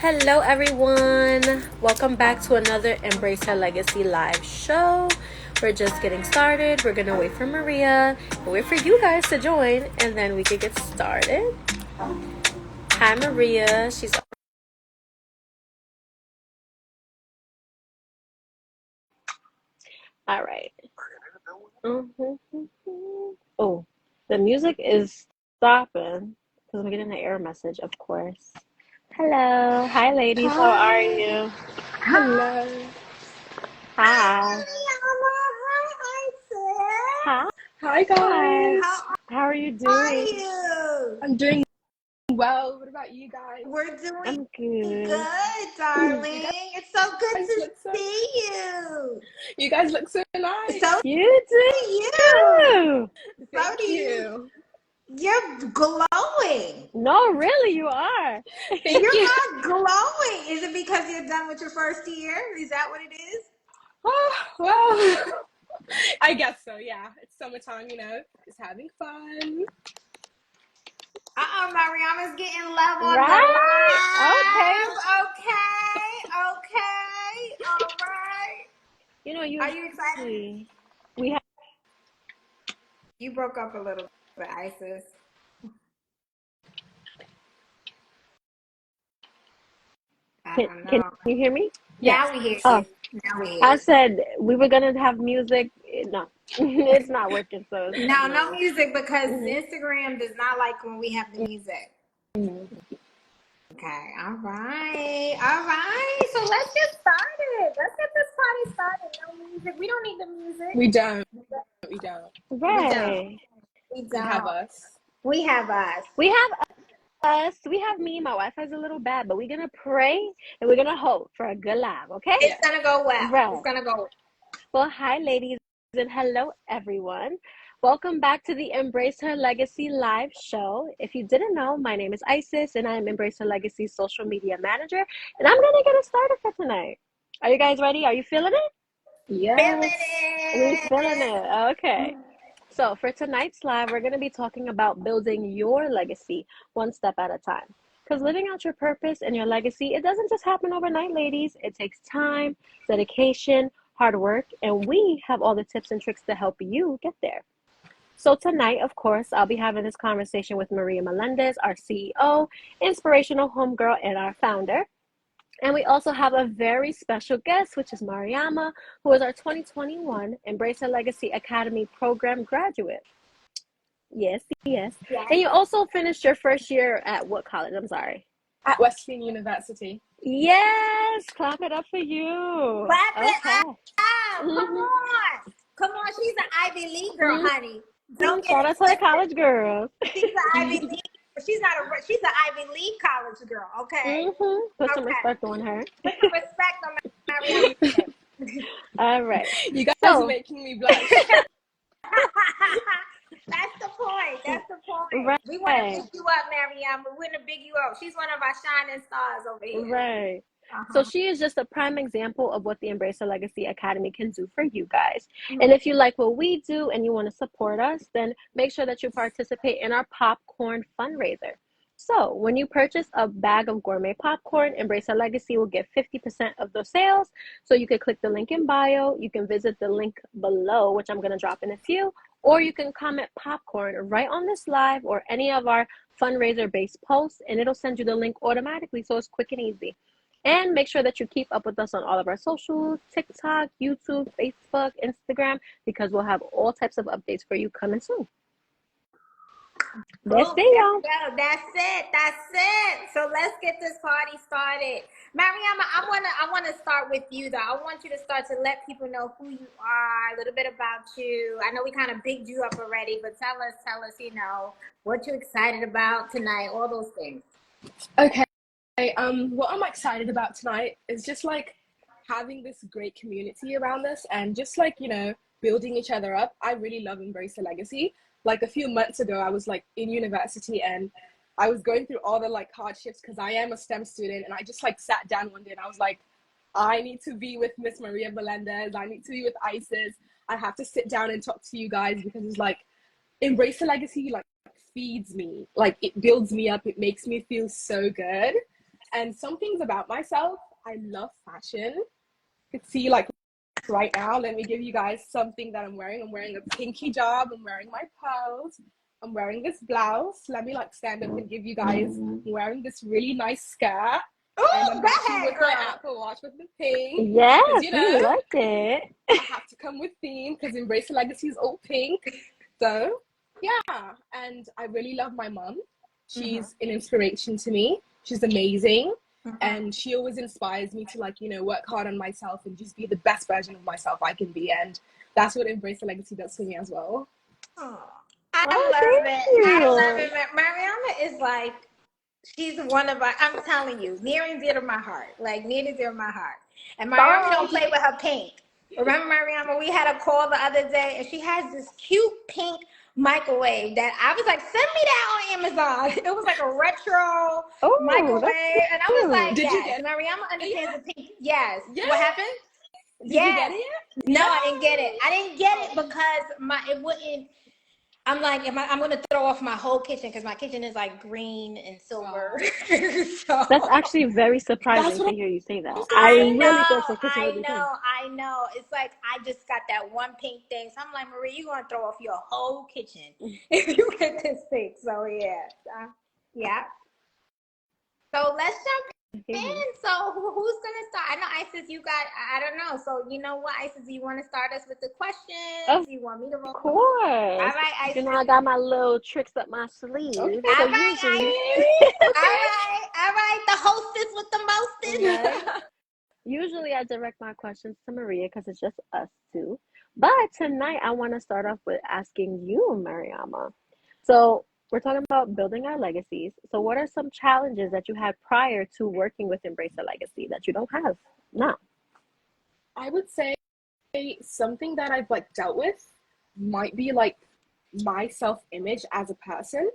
Hello, everyone. Welcome back to another Embrace Her Legacy live show. We're just getting started. We're going to wait for Maria and wait for you guys to join, and then we can get started. Hi, Maria. She's all right. Oh, the music is stopping because I'm getting an error message, of course. Hello. Hi, ladies. How are you? Hello. Hi. Hi. Hi, guys. How are you How are doing? you? I'm doing well. What about you guys? We're doing I'm good. darling. It's so good guys to look so, see you. you guys look so nice. So You do you. too. So Thank do you. you. You're glowing. No, really, you are. Thank You're you. not glowing. Is it because you're done with your first year? Is that what it is? Oh, well, I guess so, yeah. It's summertime, just having fun. Mariama's getting love on the Right? live. Okay. All right. You know, Are you excited? usually we have. You broke up a little bit, Isis. I don't Can know. you hear me? Yes. Now we hear Oh, you. Now we hear I you. said we were gonna have music. No, it's not working. So it's No, no no. music because Mhm. Instagram does not like when we have the music. Mhm. Okay, all right. So let's get started. Let's get this party started. No music. We don't need the music. We don't. We don't. We don't. Right. We We have don't. us. We have us. We have us. We have me. My Wi-Fi's a little bad, but we're gonna pray and we're gonna hope for a good live. Okay? It's Yeah. gonna go well. Right. It's gonna go well. Well, hi, ladies, and hello, everyone. Welcome back to the Embrace Her Legacy live show. If you didn't know, my name is Isis, and I am Embrace Her Legacy social media manager, and I'm going to get it started for tonight. Are you guys ready? Are you feeling it? Feeling Yes. We feeling it. it. Okay. So, for tonight's live, we're going to be talking about building your legacy one step at a time. Because living out your purpose and your legacy, it doesn't just happen overnight, ladies. It takes time, dedication, hard work, and we have all the tips and tricks to help you get there. So tonight, of course, I'll be having this conversation with Maria Melendez, our CEO, inspirational homegirl, and our founder. And we also have a very special guest, which is Mariama, who is our 2021 Embrace Her Legacy Academy program graduate. Yes, yes. And Yes. you also finished your first year at what college? I'm sorry. At Wesleyan University. Yes, clap it up for you. Clap it Okay. up. Come on. Come on. She's an Ivy League girl, honey. Don't get Shout it out to the twisted. college girls. She's an Ivy League. She's not a. She's an Ivy League college girl. Okay. Put some Okay. respect on her. Put some respect on Mariama's All right. You guys are So, making me blush. That's the point. That's the point. right, We want to big you up, Mariam. We want to big you up. She's one of our shining stars over here. right. So Uh-huh. she is just a prime example of what the Embrace Her Legacy Academy can do for you guys. And if you like what we do and you want to support us, then make sure that you participate in our popcorn fundraiser. So when you purchase a bag of gourmet popcorn, Embrace Her Legacy will get 50% of the sales. So you can click the link in bio. You can visit the link below, which I'm going to drop in a few, or you can comment popcorn right on this live or any of our fundraiser based posts, and it'll send you the link automatically. So it's quick and easy. And make sure that you keep up with us on all of our socials, TikTok, YouTube, Facebook, Instagram, because we'll have all types of updates for you coming soon. That's it, y'all. That's it. So let's get this party started. Mariama, I wanna start with you though. I want you to start to let people know who you are, a little bit about you. I know we kind of bigged you up already, but tell us, what you're excited about tonight, all those things. Okay. What I'm excited about tonight is just like having this great community around us and just like, building each other up. I really love Embrace the Legacy. Like a few months ago, I was like in university and I was going through all the like hardships because I am a STEM student, and I just like sat down one day and I was like, I need to be with Miss Maria Melendez. I need to be with Isis. I have to sit down and talk to you guys because it's like Embrace the Legacy like feeds me. Like it builds me up. It makes me feel so good. And some things about myself, I love fashion. You can see like right now, let me give you guys something that I'm wearing. I'm wearing a pink hijab, I'm wearing my pearls, I'm wearing this blouse. Let me like stand up and give you guys, I'm wearing this really nice skirt. And I'm matching with my Apple Watch with the pink. Yes, you we know, liked it. I have to come with theme because Embrace the Legacy is all pink. So yeah, and I really love my mom. She's an inspiration to me. She's amazing. And she always inspires me to like, you know, work hard on myself and just be the best version of myself I can be. And that's what Embrace the Legacy does for me as well. Oh, I Oh, love thank it. I you. love it. Mariama is like, she's one of our, I'm telling you, near and dear to my heart. Like, near and dear to my heart. And Mariama don't play with her pink. Remember, Mariama, we had a call the other day, and she has this cute pink microwave that I was like, send me that on Amazon. It was like a retro microwave. And I was like, Did yes, you get it? Mariama understands the pink. Yes. Yeah. What happened? Did you get it? No, I didn't get it. I didn't get it because it wouldn't. I'm like, I'm going to throw off my whole kitchen because my kitchen is like green and silver. So, That's actually very surprising to hear you say that. I really thought the kitchen would be pink. I know. It's like, I just got that one pink thing. So I'm like, Marie, you're going to throw off your whole kitchen if you get this thing. So yeah. Yeah. So let's jump in. So who's gonna start? I know Isis, you got. I don't know. So you know what, Isis? Do you want to start us with the questions? Do you want me to roll? Of course. All right, Isis. You know I got my little tricks up my sleeve. Okay. So all right, usually, all right. The hostess with the mostest. usually I direct my questions to Maria because it's just us two. But tonight I want to start off with asking you, Mariama. So we're talking about building our legacies. So what are some challenges that you had prior to working with Embrace a Legacy that you don't have now? I would say something that I've like dealt with might be like my self-image as a person.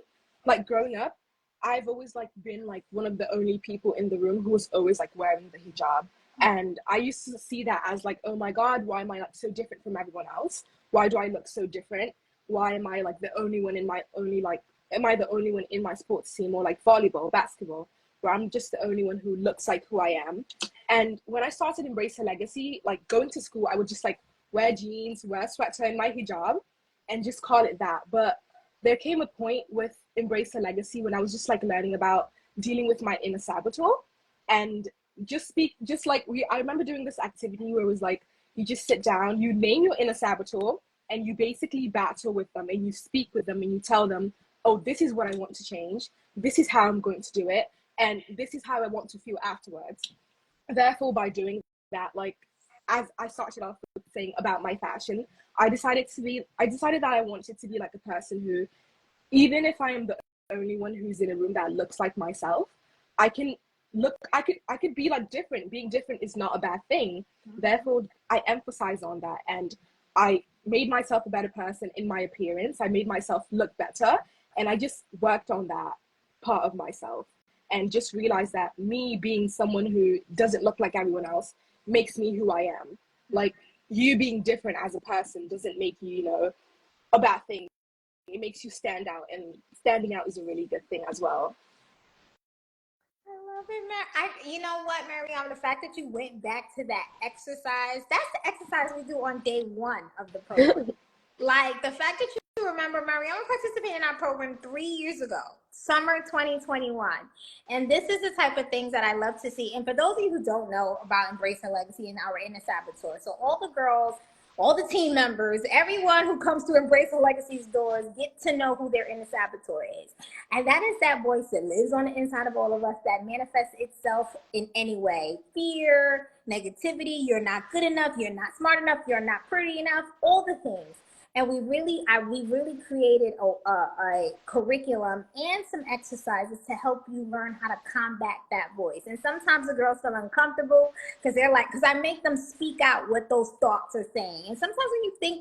Like growing up, I've always like been like one of the only people in the room who was always like wearing the hijab. And I used to see that as like, oh my God, why am I like so different from everyone else? Why do I look so different? Why am I like the only one in my only like, am I the only one in my sports team or like volleyball, basketball, where I'm just the only one who looks like who I am? And when I started Embrace Her Legacy, like going to school, I would just like wear jeans, wear a sweater and my hijab and just call it that. But there came a point with Embrace Her Legacy when I was just like learning about dealing with my inner saboteur and I remember doing this activity where it was like, you just sit down, you name your inner saboteur and you basically battle with them and you speak with them and you tell them, oh, this is what I want to change. This is how I'm going to do it. And this is how I want to feel afterwards. Therefore, by doing that, like as I started off with saying about my fashion, I decided that I wanted to be like a person who, even if I am the only one who's in a room that looks like myself, I could be like different. Being different is not a bad thing. Therefore, I emphasize on that and I made myself a better person in my appearance. I made myself look better and I just worked on that part of myself and just realized that me being someone who doesn't look like everyone else makes me who I am. Like you being different as a person doesn't make you, you know, a bad thing. It makes you stand out and standing out is a really good thing as well. I love it, you know what, Mariam? The fact that you went back to that exercise, that's the exercise we do on day one of the program. Like the fact that you remember, Mariam participated in our program 3 years ago, summer 2021. And this is the type of things that I love to see. And for those of you who don't know about Embrace Her Legacy and our inner saboteur, so all the girls, all the team members, everyone who comes to Embrace Her Legacy's doors get to know who their inner saboteur is. And that is that voice that lives on the inside of all of us that manifests itself in any way. Fear, negativity, you're not good enough, you're not smart enough, you're not pretty enough, all the things. And we really created a curriculum and some exercises to help you learn how to combat that voice. And sometimes the girls feel uncomfortable because I make them speak out what those thoughts are saying. And sometimes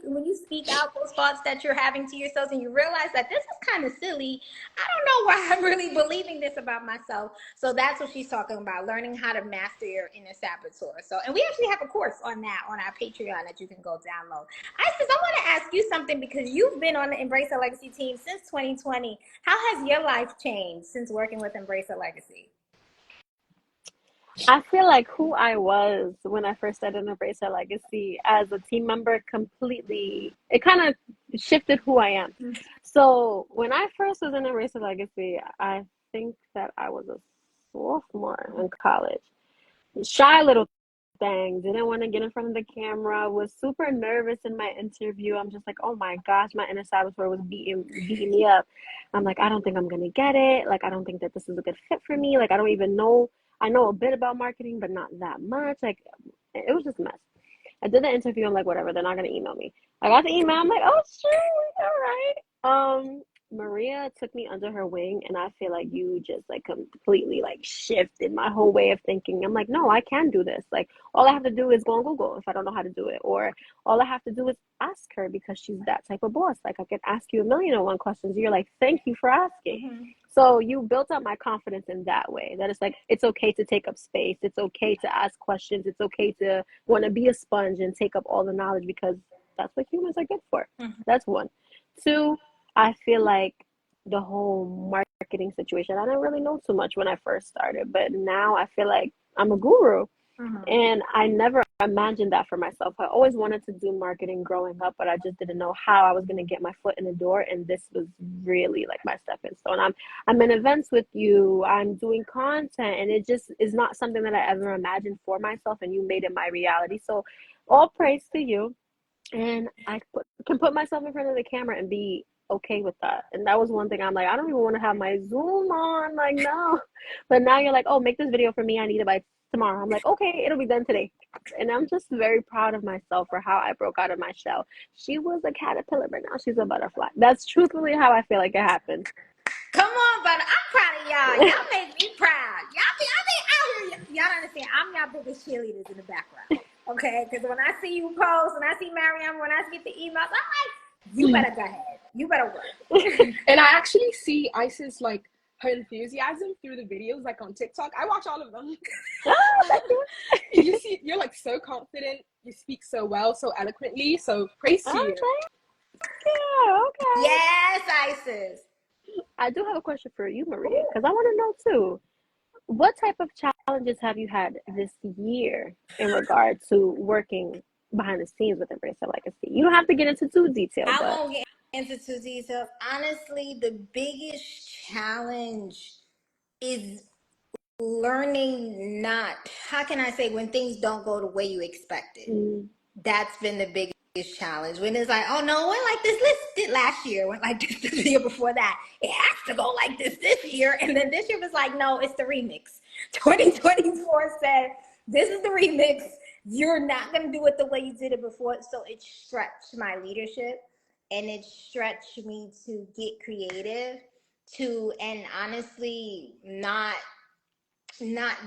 when you speak out those thoughts that you're having to yourself and you realize that this is kind of silly, I don't know why I'm really believing this about myself. So that's what she's talking about, learning how to master your inner saboteur. So, and we actually have a course on that on our Patreon that you can go download. Isis, I want to ask you something because you've been on the Embrace Her Legacy team since 2020. How has your life changed since working with Embrace Her Legacy? I feel like who I was when I first started Embrace Her Legacy as a team member completely, it kind of shifted who I am. So when I first was in Embrace Her Legacy, I think that I was a sophomore in college. Shy little thing, didn't want to get in front of the camera, was super nervous in my interview. I'm just like, oh my gosh, my inner saboteur was beating me up. I'm like, I don't think I'm gonna get it. Like, I don't think that this is a good fit for me. Like, I don't even know. I know a bit about marketing, but not that much. Like, it was just a mess. I did the interview. I'm like, whatever. They're not gonna email me. I got the email. I'm like, oh shoot, all right. Maria took me under her wing, and I feel like you just like completely like shifted my whole way of thinking. I'm like, no, I can do this. Like, all I have to do is go on Google if I don't know how to do it, or all I have to do is ask her because she's that type of boss. Like, I can ask you a million and one questions. You're like, thank you for asking. Mm-hmm. So you built up my confidence in that way. That it's like, it's okay to take up space. It's okay to ask questions. It's okay to want to be a sponge and take up all the knowledge because that's what humans are good for. Mm-hmm. That's one. Two, I feel like the whole marketing situation, I didn't really know too much when I first started, but now I feel like I'm a guru. Mm-hmm. And I never imagined that for myself. I always wanted to do marketing growing up, but I just didn't know how I was going to get my foot in the door. And this was really like my stepping stone. I'm in events with you. I'm doing content, and it just is not something that I ever imagined for myself. And you made it my reality. So all praise to you. And can put myself in front of the camera and be okay with that. And that was one thing I'm like, I don't even want to have my Zoom on. Like, no. But now you're like, oh, make this video for me. I need it by tomorrow. I'm like, okay, it'll be done today. And I'm just very proud of myself for how I broke out of my shell. She was a caterpillar, but now she's a butterfly. That's truthfully how I feel like it happened. Come on, but I'm proud of y'all. Y'all make me proud. I mean, out here. Y'all don't understand. I'm y'all biggest cheerleaders in the background. Okay? Because when I see you post, when I see Mariam, when I get the emails, I'm like, you better go ahead. You better work. And I actually see Isis like her enthusiasm through the videos, like on TikTok. I watch all of them. You see, you're like so confident. You speak so well, so eloquently. So praise to you. Yeah, okay. Yes, Isis. I do have a question for you, Maria, because I want to know too. What type of challenges have you had this year in regard to working behind the scenes with Embrace Your Legacy? You don't have to get into too detail, I but won't get into too details. Honestly, the biggest challenge is learning not, how can I say, when things don't go the way you expected. That's been the biggest challenge. When it's like, oh no, it went like this last year, went like this the year before that. It has to go like this year. And then this year was like, no, it's the remix. 2024 said, this is the remix. You're not going to do it the way you did it before. So it stretched my leadership, and it stretched me to get creative, and honestly not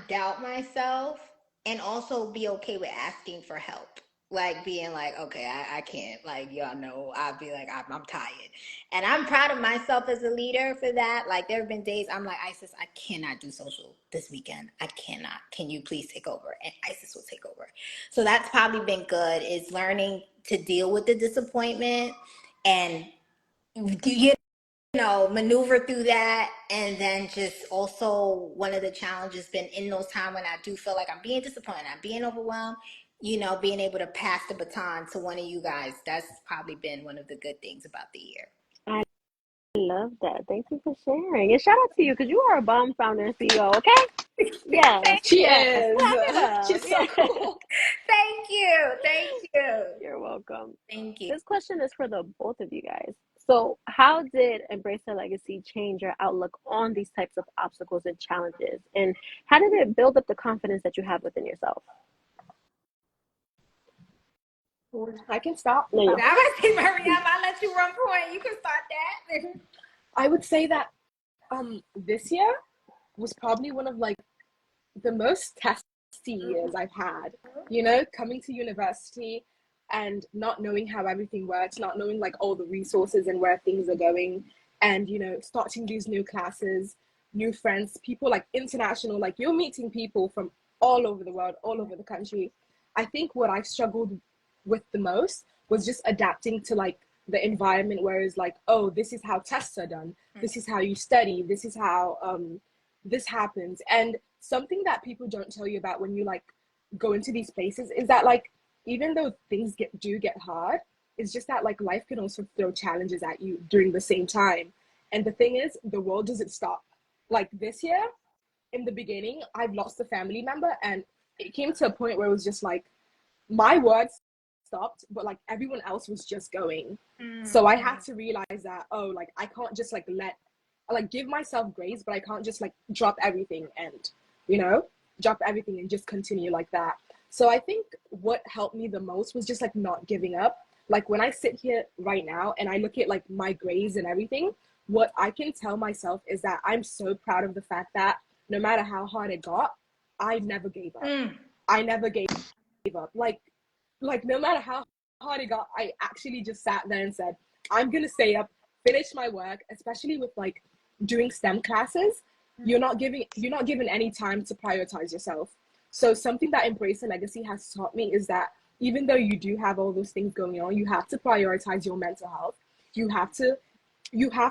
doubt myself, and also be okay with asking for help. Like being like, okay, I can't, like, y'all know, I'll be like, I'm tired. And I'm proud of myself as a leader for that. Like, there have been days I'm like, Isis, I cannot do social this weekend. I cannot. Can you please take over? And Isis will take over. So that's probably been good, is learning to deal with the disappointment and maneuver through that. And then just also, one of the challenges been in those times when I do feel like I'm being disappointed, I'm being overwhelmed, being able to pass the baton to one of you guys. That's probably been one of the good things about the year. I love that. Thank you for sharing. And shout out to you because you are a bomb founder and CEO, okay? Yes. She Yes. is. Clap it up. She's so cool. Thank you. You're welcome. Thank you. This question is for the both of you guys. So, how did Embrace Your Legacy change your outlook on these types of obstacles and challenges? And how did it build up the confidence that you have within yourself? I can stop. No, I was saying, Mariam, I'll let you run point. You can start that. I would say that this year was probably one of like the most testy years I've had. Coming to university and not knowing how everything works, not knowing like all the resources and where things are going, and starting these new classes, new friends, people like international, like you're meeting people from all over the world, all over the country. I think what I struggled with the most was just adapting to like the environment where it's like, oh, this is how tests are done, this is how you study, this is how this happens. And something that people don't tell you about when you like go into these places is that like even though things get hard, it's just that like life can also throw challenges at you during the same time. And the thing is, the world doesn't stop. Like this year, in the beginning, I've lost a family member, and it came to a point where it was just like my words stopped, but like everyone else was just going. So I had to realize that, oh, like I can't just like give myself grace, but I can't just like drop everything and, you know, drop everything and just continue like that. So I think what helped me the most was just like not giving up. Like when I sit here right now and I look at like my grades and everything, what I can tell myself is that I'm so proud of the fact that no matter how hard it got, I never gave up. I never gave up. Like no matter how hard it got, I actually just sat there and said, I'm gonna stay up, finish my work, especially with like doing STEM classes. You're not given any time to prioritize yourself. So something that Embrace a Legacy has taught me is that even though you do have all those things going on, you have to prioritize your mental health. You have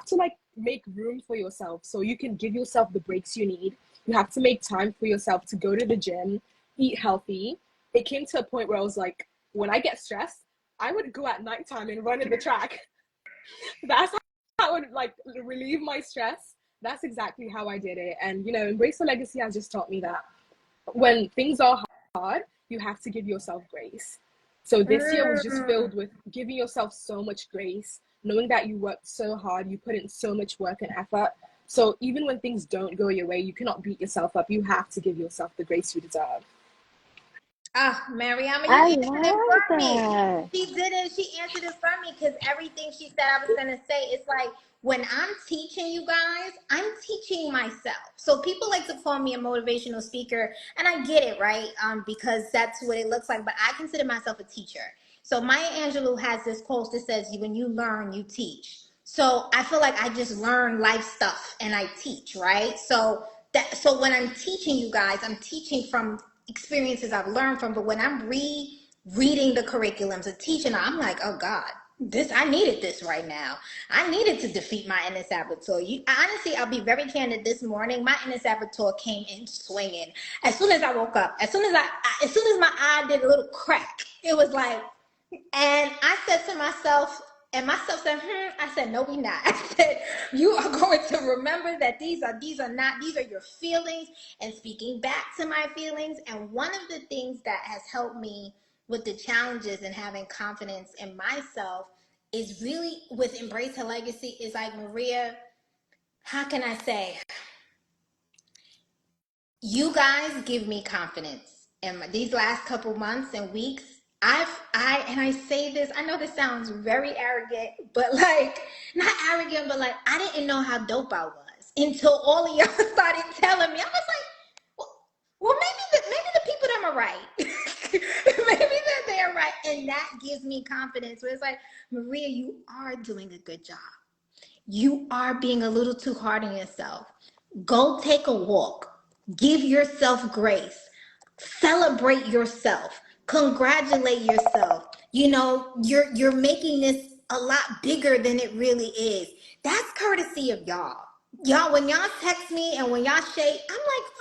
to like make room for yourself so you can give yourself the breaks you need. You have to make time for yourself to go to the gym, eat healthy. It came to a point where I was like, when I get stressed, I would go at nighttime and run in the track. That's how I would like relieve my stress. That's exactly how I did it. And, you know, Embrace a Legacy has just taught me that when things are hard, you have to give yourself grace. So this year was just filled with giving yourself so much grace, knowing that you worked so hard, you put in so much work and effort. So even when things don't go your way, you cannot beat yourself up. You have to give yourself the grace you deserve. Mariama, I you answered it love for me. that. She didn't. She answered it for me because everything she said I was going to say, it's like when I'm teaching you guys, I'm teaching myself. So people like to call me a motivational speaker, and I get it, right? Because that's what it looks like. But I consider myself a teacher. So Maya Angelou has this quote that says, when you learn, you teach. So I feel like I just learn life stuff and I teach, right? So when I'm teaching you guys, I'm teaching from experiences I've learned from, but when I'm reading the curriculums and teaching, I'm like, oh God, I needed this right now. I needed to defeat my inner saboteur. Honestly, I'll be very candid. This morning, my inner saboteur came in swinging. As soon as I woke up, as soon as my eye did a little crack, it was like, and I said to myself, and myself said, I said, no, we not. I said, you are going to remember that these are your feelings, and speaking back to my feelings. And one of the things that has helped me with the challenges and having confidence in myself is really with Embrace Her Legacy is like, Maria, how can I say? You guys give me confidence. And these last couple months and weeks, I say this, I know this sounds very arrogant, but like, not arrogant, but like, I didn't know how dope I was until all of y'all started telling me. I was like, well, maybe the people them are right. Maybe that they're right. And that gives me confidence. Where it's like, Maria, you are doing a good job. You are being a little too hard on yourself. Go take a walk. Give yourself grace. Celebrate yourself. Congratulate yourself. You know, you're making this a lot bigger than it really is. That's courtesy of y'all. Y'all, when y'all text me and when y'all shake, I'm like,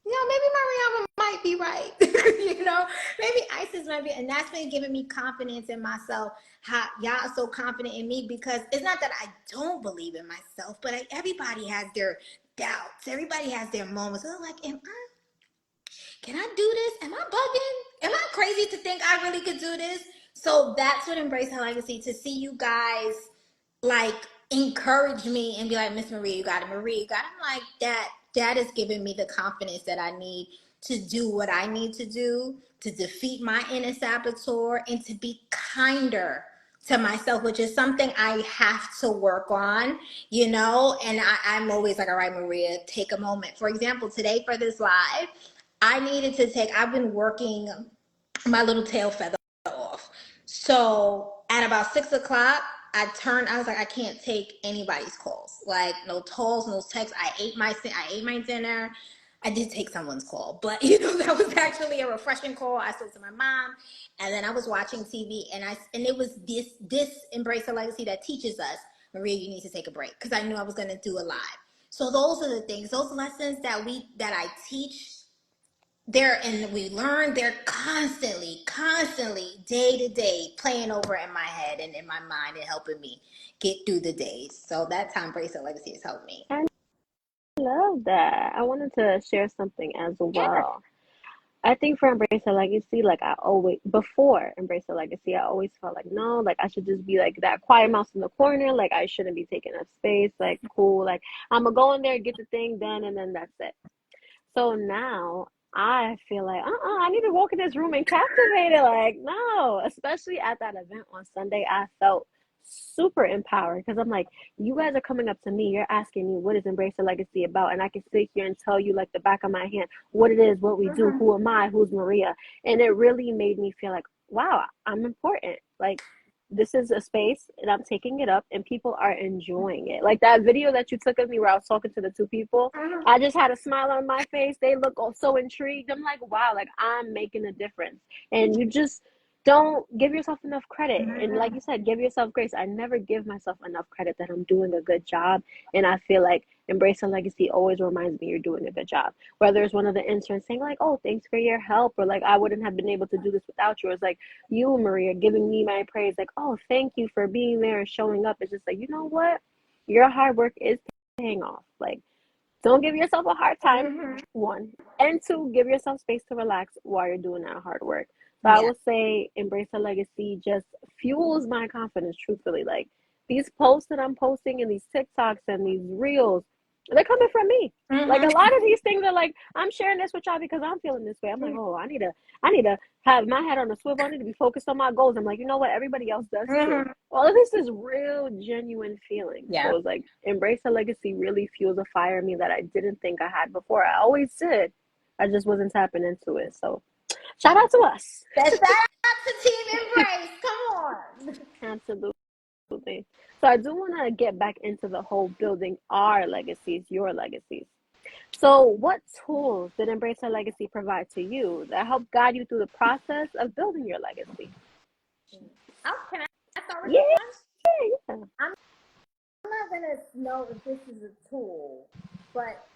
maybe Mariama might be right. Maybe Isis might be, and that's been giving me confidence in myself. How y'all are so confident in me, because it's not that I don't believe in myself, but everybody has their doubts. Everybody has their moments. So like, can I do this? Am I bugging? Am I crazy to think I really could do this? So that's what Embrace Her Legacy, to see you guys like encourage me and be like, Miss Maria, you got it. Maria, you got it. I'm like, that is giving me the confidence that I need to do what I need to do to defeat my inner saboteur and to be kinder to myself, which is something I have to work on, and I'm always like, all right, Maria, take a moment. For example, today for this live, I've been working my little tail feather off. So at about 6:00, I was like, I can't take anybody's calls. Like no calls, no texts. I ate my dinner. I did take someone's call, but that was actually a refreshing call. I spoke to my mom, and then I was watching TV, and it was this Embrace Her Legacy that teaches us, Maria, you need to take a break, because I knew I was going to do a live. So those are the things, those lessons that I teach we learn, they're constantly, day to day playing over in my head and in my mind and helping me get through the days. So that's how Embrace Your Legacy has helped me. I love that. I wanted to share something as Yeah. well. I think for Embrace a Legacy, like I always, before Embrace a Legacy, I always felt like, no, like I should just be like that quiet mouse in the corner. Like I shouldn't be taking up space. Like, cool. Like I'm going to go in there, get the thing done, and then that's it. So now I feel like, I need to walk in this room and captivate it. Like, no, especially at that event on Sunday, I felt super empowered because I'm like, you guys are coming up to me. You're asking me, what is Embrace the Legacy about? And I can sit here and tell you, like, the back of my hand, what it is, what we do, who am I, who's Maria. And it really made me feel like, wow, I'm important. Like, this is a space and I'm taking it up and people are enjoying it. Like that video that you took of me where I was talking to the two people, I just had a smile on my face. They look all so intrigued. I'm like, wow, like I'm making a difference. And you just don't give yourself enough credit. And like you said, give yourself grace. I never give myself enough credit that I'm doing a good job. And I feel like Embrace a Legacy always reminds me you're doing a good job. Whether it's one of the interns saying like, oh, thanks for your help, or like I wouldn't have been able to do this without you. Or it's like you, Maria, giving me my praise, like, oh, thank you for being there and showing up. It's just like, you know what? Your hard work is paying off. Like, don't give yourself a hard time, one. And two, give yourself space to relax while you're doing that hard work. So I Yeah. would say Embrace a Legacy just fuels my confidence, truthfully. Like these posts that I'm posting and these TikToks and these reels, they're coming from me. Like a lot of these things are like, I'm sharing this with y'all because I'm feeling this way. I'm like, oh, I need to have my head on a swivel. I need to be focused on my goals. I'm like, you know what? Everybody else does too. All of this is real, genuine feelings. Yeah. So it's like Embrace a Legacy really fuels a fire in me that I didn't think I had before. I always did. I just wasn't tapping into it. So shout out to us. Shout out to Team Embrace. Come on. Absolutely. So I do want to get back into the whole building our legacies, your legacies. So what tools did Embrace a Legacy provide to you that helped guide you through the process of building your legacy? Oh, can I start with Yeah, this one? yeah. I'm not gonna know if this is a tool, but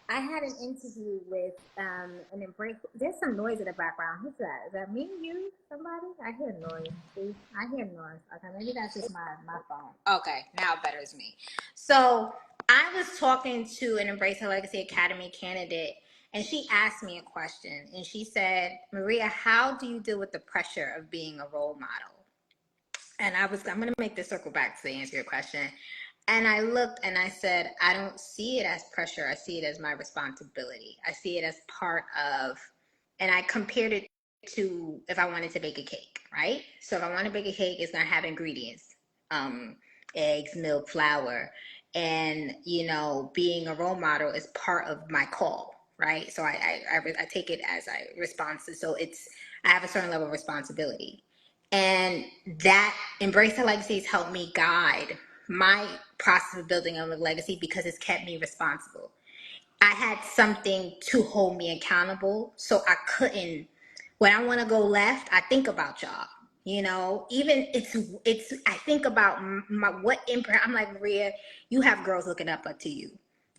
I had an interview with an Embrace. There's some noise in the background. Who's that? Is that me? You? Somebody? I hear noise. See? I hear noise. Okay, maybe that's just my phone. Okay, now it betters me. So I was talking to an Embrace Her Legacy Academy candidate, and she asked me a question, and she said, "Maria, how do you deal with the pressure of being a role model?" And I'm going to make this circle back to answer your question. And I looked and I said, I don't see it as pressure. I see it as my responsibility. I see it as part of, and I compared it to if I wanted to bake a cake, right? So if I want to bake a cake, it's going to have ingredients, eggs, milk, flour. And, being a role model is part of my call, right? So I take it as a response. So I have a certain level of responsibility. And that Embrace the Legacy has helped me guide my process of building a legacy because it's kept me responsible. I had something to hold me accountable, so I couldn't. When I want to go left, I think about y'all. Even I think about what impact. I'm like, Maria, you have girls looking up to you.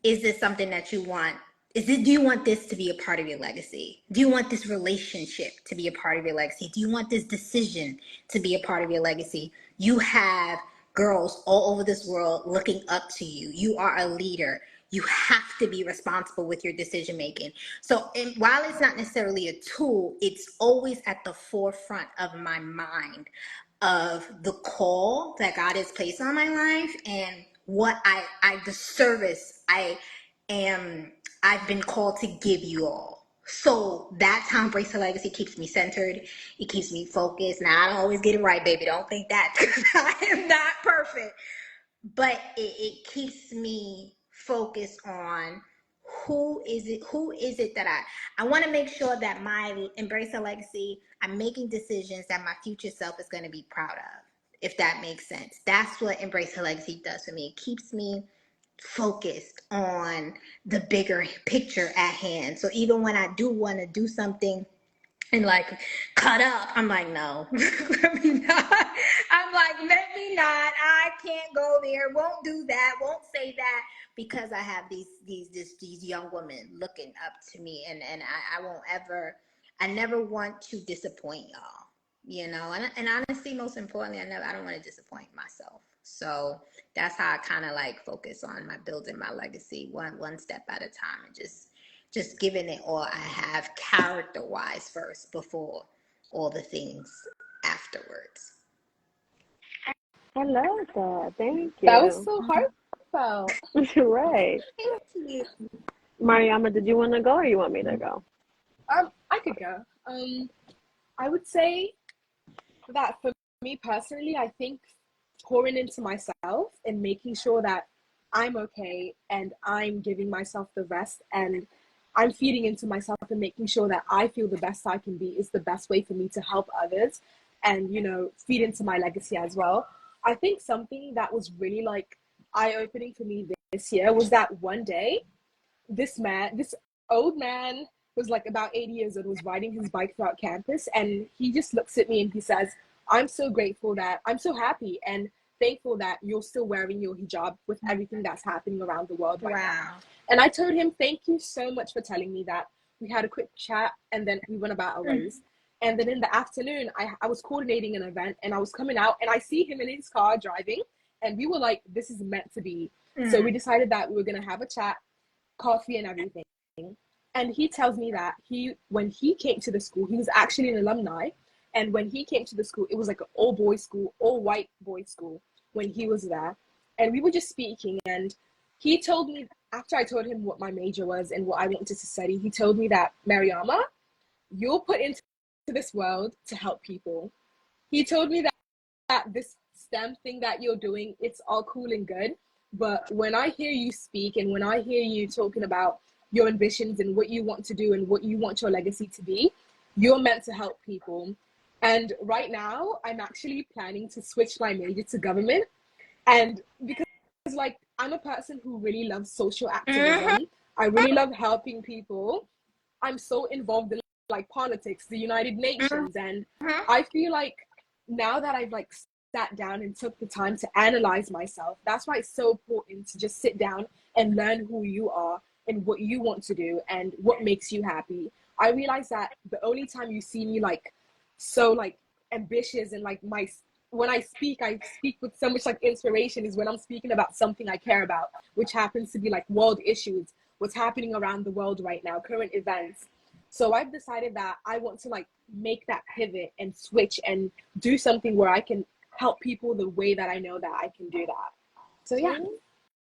Is this something that you want? Do you want this to be a part of your legacy? Do you want this relationship to be a part of your legacy? Do you want this decision to be a part of your legacy? You have girls all over this world looking up to you. You are a leader. You have to be responsible with your decision making. So while it's not necessarily a tool, it's always at the forefront of my mind of the call that God has placed on my life and what the service I've been called to give you all. So that's how Embrace the Legacy keeps me centered. It keeps me focused. Now, I don't always get it right, baby. Don't think that. I am not perfect. But it keeps me focused on who is it that I want to make sure that my Embrace the Legacy, I'm making decisions that my future self is going to be proud of, if that makes sense. That's what Embrace the Legacy does for me. It keeps me focused on the bigger picture at hand. So even when I do want to do something and like cut up, I'm like, no, let me not. I'm like, let me not. I can't go there. Won't do that. Won't say that. because I have these young women looking up to me, and I won't ever, I never want to disappoint y'all, you know, and honestly, most importantly, I don't want to disappoint myself. So that's how I kind of like focus on my building my legacy one step at a time, and just giving it all I have character wise first before all the things afterwards. I love that. Thank That was you. so heartfelt. Right. Thank you. Mariama, did you want to go or you want me to go? I could go. I would say that for me personally, I think pouring into myself and making sure that I'm okay and I'm giving myself the rest and I'm feeding into myself and making sure that I feel the best I can be is the best way for me to help others and, you know, feed into my legacy as well. I think something that was really like eye-opening for me this year was that one day this old man was like about 80 years old, was riding his bike throughout campus, and he just looks at me and he says, I'm so grateful that I'm so happy and thankful that you're still wearing your hijab with everything that's happening around the world right now. Wow. And I told him, thank you so much for telling me that. We had a quick chat and then we went about our ways. And then in the afternoon, I was coordinating an event and I was coming out and I see him in his car driving, and we were like, this is meant to be. So we decided that we were going to have a chat, coffee and everything. And he tells me that when he came to the school, he was actually an alumni. And when he came to the school, it was like an all boys school, all white boys school when he was there. And we were just speaking. And he told me, after I told him what my major was and what I wanted to study, he told me that, Mariama, you're put into this world to help people. He told me that this STEM thing that you're doing, it's all cool and good. But when I hear you speak and when I hear you talking about your ambitions and what you want to do and what you want your legacy to be, you're meant to help people. And right now, I'm actually planning to switch my major to government. And because like I'm a person who really loves social activism, I really love helping people. I'm so involved in like politics, the United Nations, and I feel like now that I've like sat down and took the time to analyze myself, that's why it's so important to just sit down and learn who you are and what you want to do and what makes you happy. I realized that the only time you see me like so like ambitious and like when I speak with so much like inspiration is when I'm speaking about something I care about, which happens to be like world issues, what's happening around the world right now, current events. So I've decided that I want to like make that pivot and switch and do something where I can help people the way that I know that I can do that. So yeah,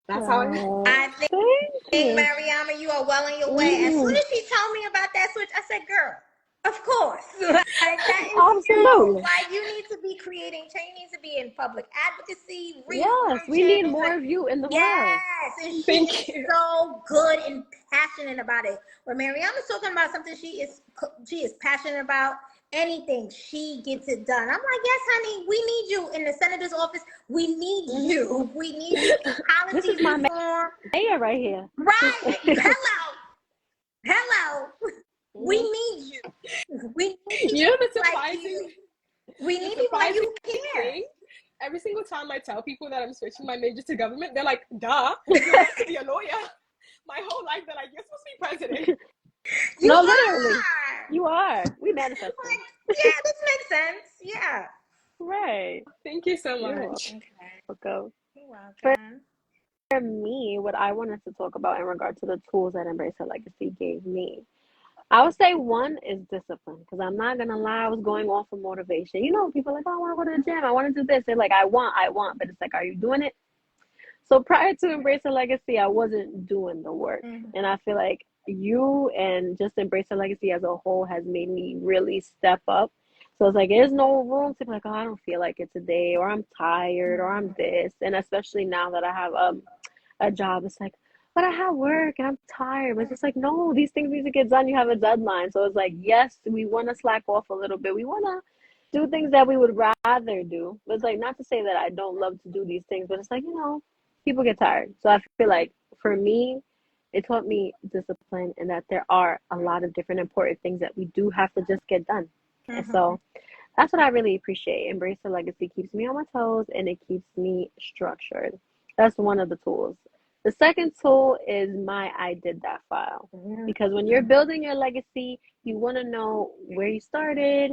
that's how I think, Mariama, you are well on your way. As soon as she told me about that switch, I said, girl, of course. Like, that is Absolutely. like you need to be creating change, you need to be in public advocacy, Yes, we need more of you in the world. Yes, and she is so good and passionate about it. When Mariama's talking about something she is passionate about, anything, she gets it done. I'm like, yes, honey, we need you in the senator's office. We need you. We need you in policy This is my reform. mayor right here. Right. Hello. We need you. We need you know the like surprising you. We need people like you care. Thing, every single time I tell people that I'm switching my major to government, they're like, duh, you're supposed to be a lawyer. My whole life, they're like, you're supposed to be president. No, literally. You are. We manifested. Like, yeah, this makes sense. Yeah. Right. Thank you so much. Okay. You're welcome. For me, what I wanted to talk about in regard to the tools that Embrace Her Legacy gave me, I would say one is discipline, because I'm not gonna lie, I was going off of motivation. You know, people are like, oh, I want to go to the gym, I want to do this. They're like, I want, but it's like, are you doing it? So prior to Embrace Her Legacy, I wasn't doing the work, and I feel like you and just Embrace Her Legacy as a whole has made me really step up. So it's like there's no room to be like, oh, I don't feel like it today, or I'm tired, or I'm this, and especially now that I have a job, it's like, but I have work and I'm tired. But it's just like, no, these things need to get done. You have a deadline. So it's like, yes, we want to slack off a little bit. We want to do things that we would rather do. But it's like, not to say that I don't love to do these things, but it's like, you know, people get tired. So I feel like for me, it taught me discipline, and that there are a lot of different important things that we do have to just get done. And so that's what I really appreciate. Embrace Her Legacy keeps me on my toes, and it keeps me structured. That's one of the tools The second tool is my I did that file. Because when you're building your legacy, you want to know where you started,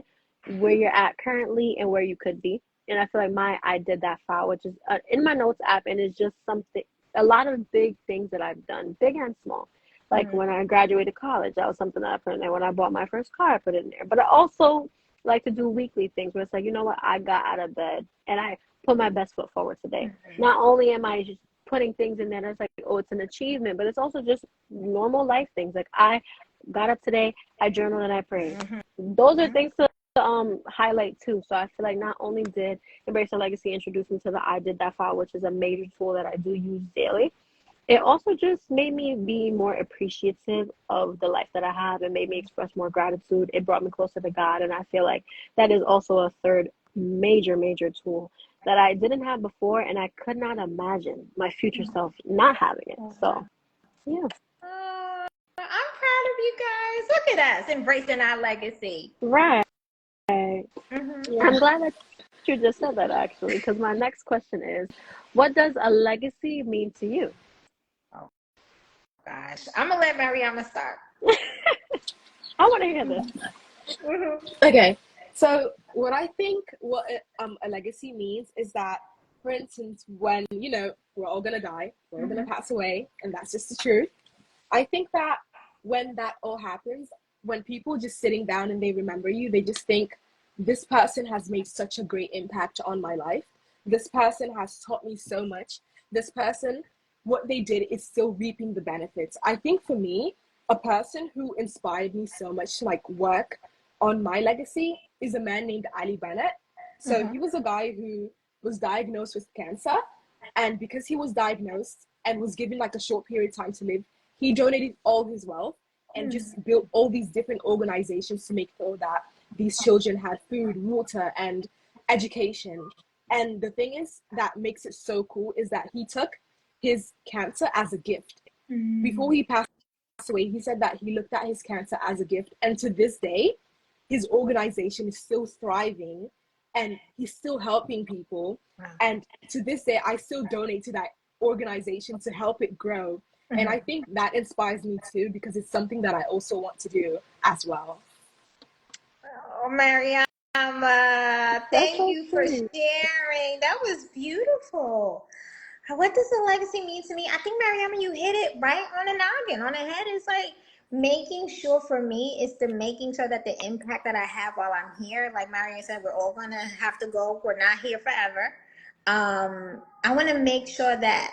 where you're at currently, and where you could be. And I feel like my I did that file, which is in my notes app, and it's just something, a lot of big things that I've done, big and small. Like when I graduated college, that was something that I put in there. When I bought my first car, I put it in there. But I also like to do weekly things where it's like, you know what, I got out of bed and I put my best foot forward today. Not only am I just putting things in there that's like, oh, it's an achievement, but it's also just normal life things. Like I got up today, I journaled and I prayed. Those are things to highlight too. So I feel like not only did Embrace Your Legacy introduce me to the I did that file, which is a major tool that I do use daily, it also just made me be more appreciative of the life that I have and made me express more gratitude. It brought me closer to God, and I feel like that is also a third major tool that I didn't have before, and I could not imagine my future self not having it. So yeah. I'm proud of you guys. Look at us embracing our legacy. Right. Mm-hmm. I'm glad that you just said that, actually, because my next question is, what does a legacy mean to you? Oh gosh, I'm gonna let Mariama start. I want to hear this. Okay, so what I think a legacy means is that, for instance, when we're all gonna die, we're all gonna pass away, and that's just the truth. I think that when that all happens, when people just sitting down and they remember you, they just think, this person has made such a great impact on my life. This person has taught me so much. This person, what they did is still reaping the benefits. I think for me, a person who inspired me so much to like work on my legacy is a man named Ali Bennett. So he was a guy who was diagnosed with cancer, and because he was diagnosed and was given like a short period of time to live, he donated all his wealth and just built all these different organizations to make sure that these children had food, water, and education. And the thing is that makes it so cool is that he took his cancer as a gift. Before he passed away, he said that he looked at his cancer as a gift, and to this day his organization is still thriving and he's still helping people. And to this day I still donate to that organization to help it grow. And I think that inspires me too, because it's something that I also want to do as well. Oh, Mariama, thank so you for sweet. sharing. That was beautiful. What does a legacy mean to me? I think, Mariama, you hit it right on the noggin, on the head. It's like making sure, for me, is the making sure that the impact that I have while I'm here, like Mariam said, we're all going to have to go. We're not here forever. I want to make sure that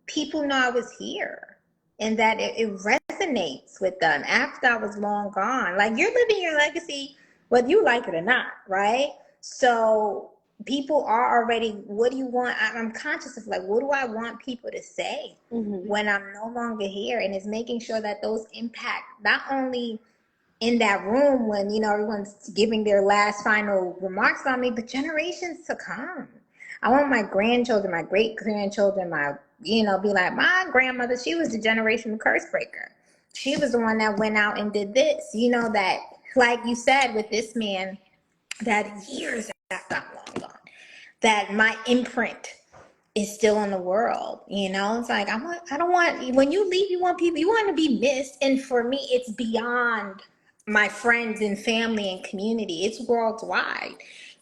people know I was here and that it resonates with them after I was long gone. Like, you're living your legacy whether you like it or not, right? So people are already, what do you want? I'm conscious of like, what do I want people to say when I'm no longer here? And it's making sure that those impact not only in that room when everyone's giving their last final remarks on me, but generations to come. I want my grandchildren, my great grandchildren, be like, my grandmother, she was the generational curse breaker. She was the one that went out and did this. That, like you said, with this man, that years after I'm long gone, that my imprint is still in the world. It's like, I don't want, when you leave, you want to be missed. And for me, it's beyond my friends and family and community. It's worldwide.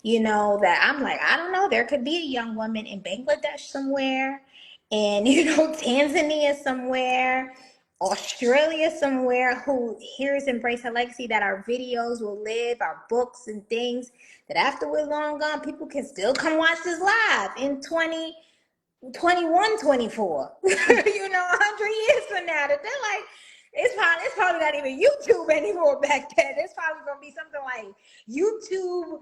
That I'm like, I don't know, there could be a young woman in Bangladesh somewhere, and Tanzania somewhere, Australia somewhere, who hears Embrace Her Legacy, that our videos will live, our books and things, that after we're long gone, people can still come watch this live in 2021, 24, 100 years from now, that they're like, it's probably not even YouTube anymore back then. It's probably going to be something like YouTube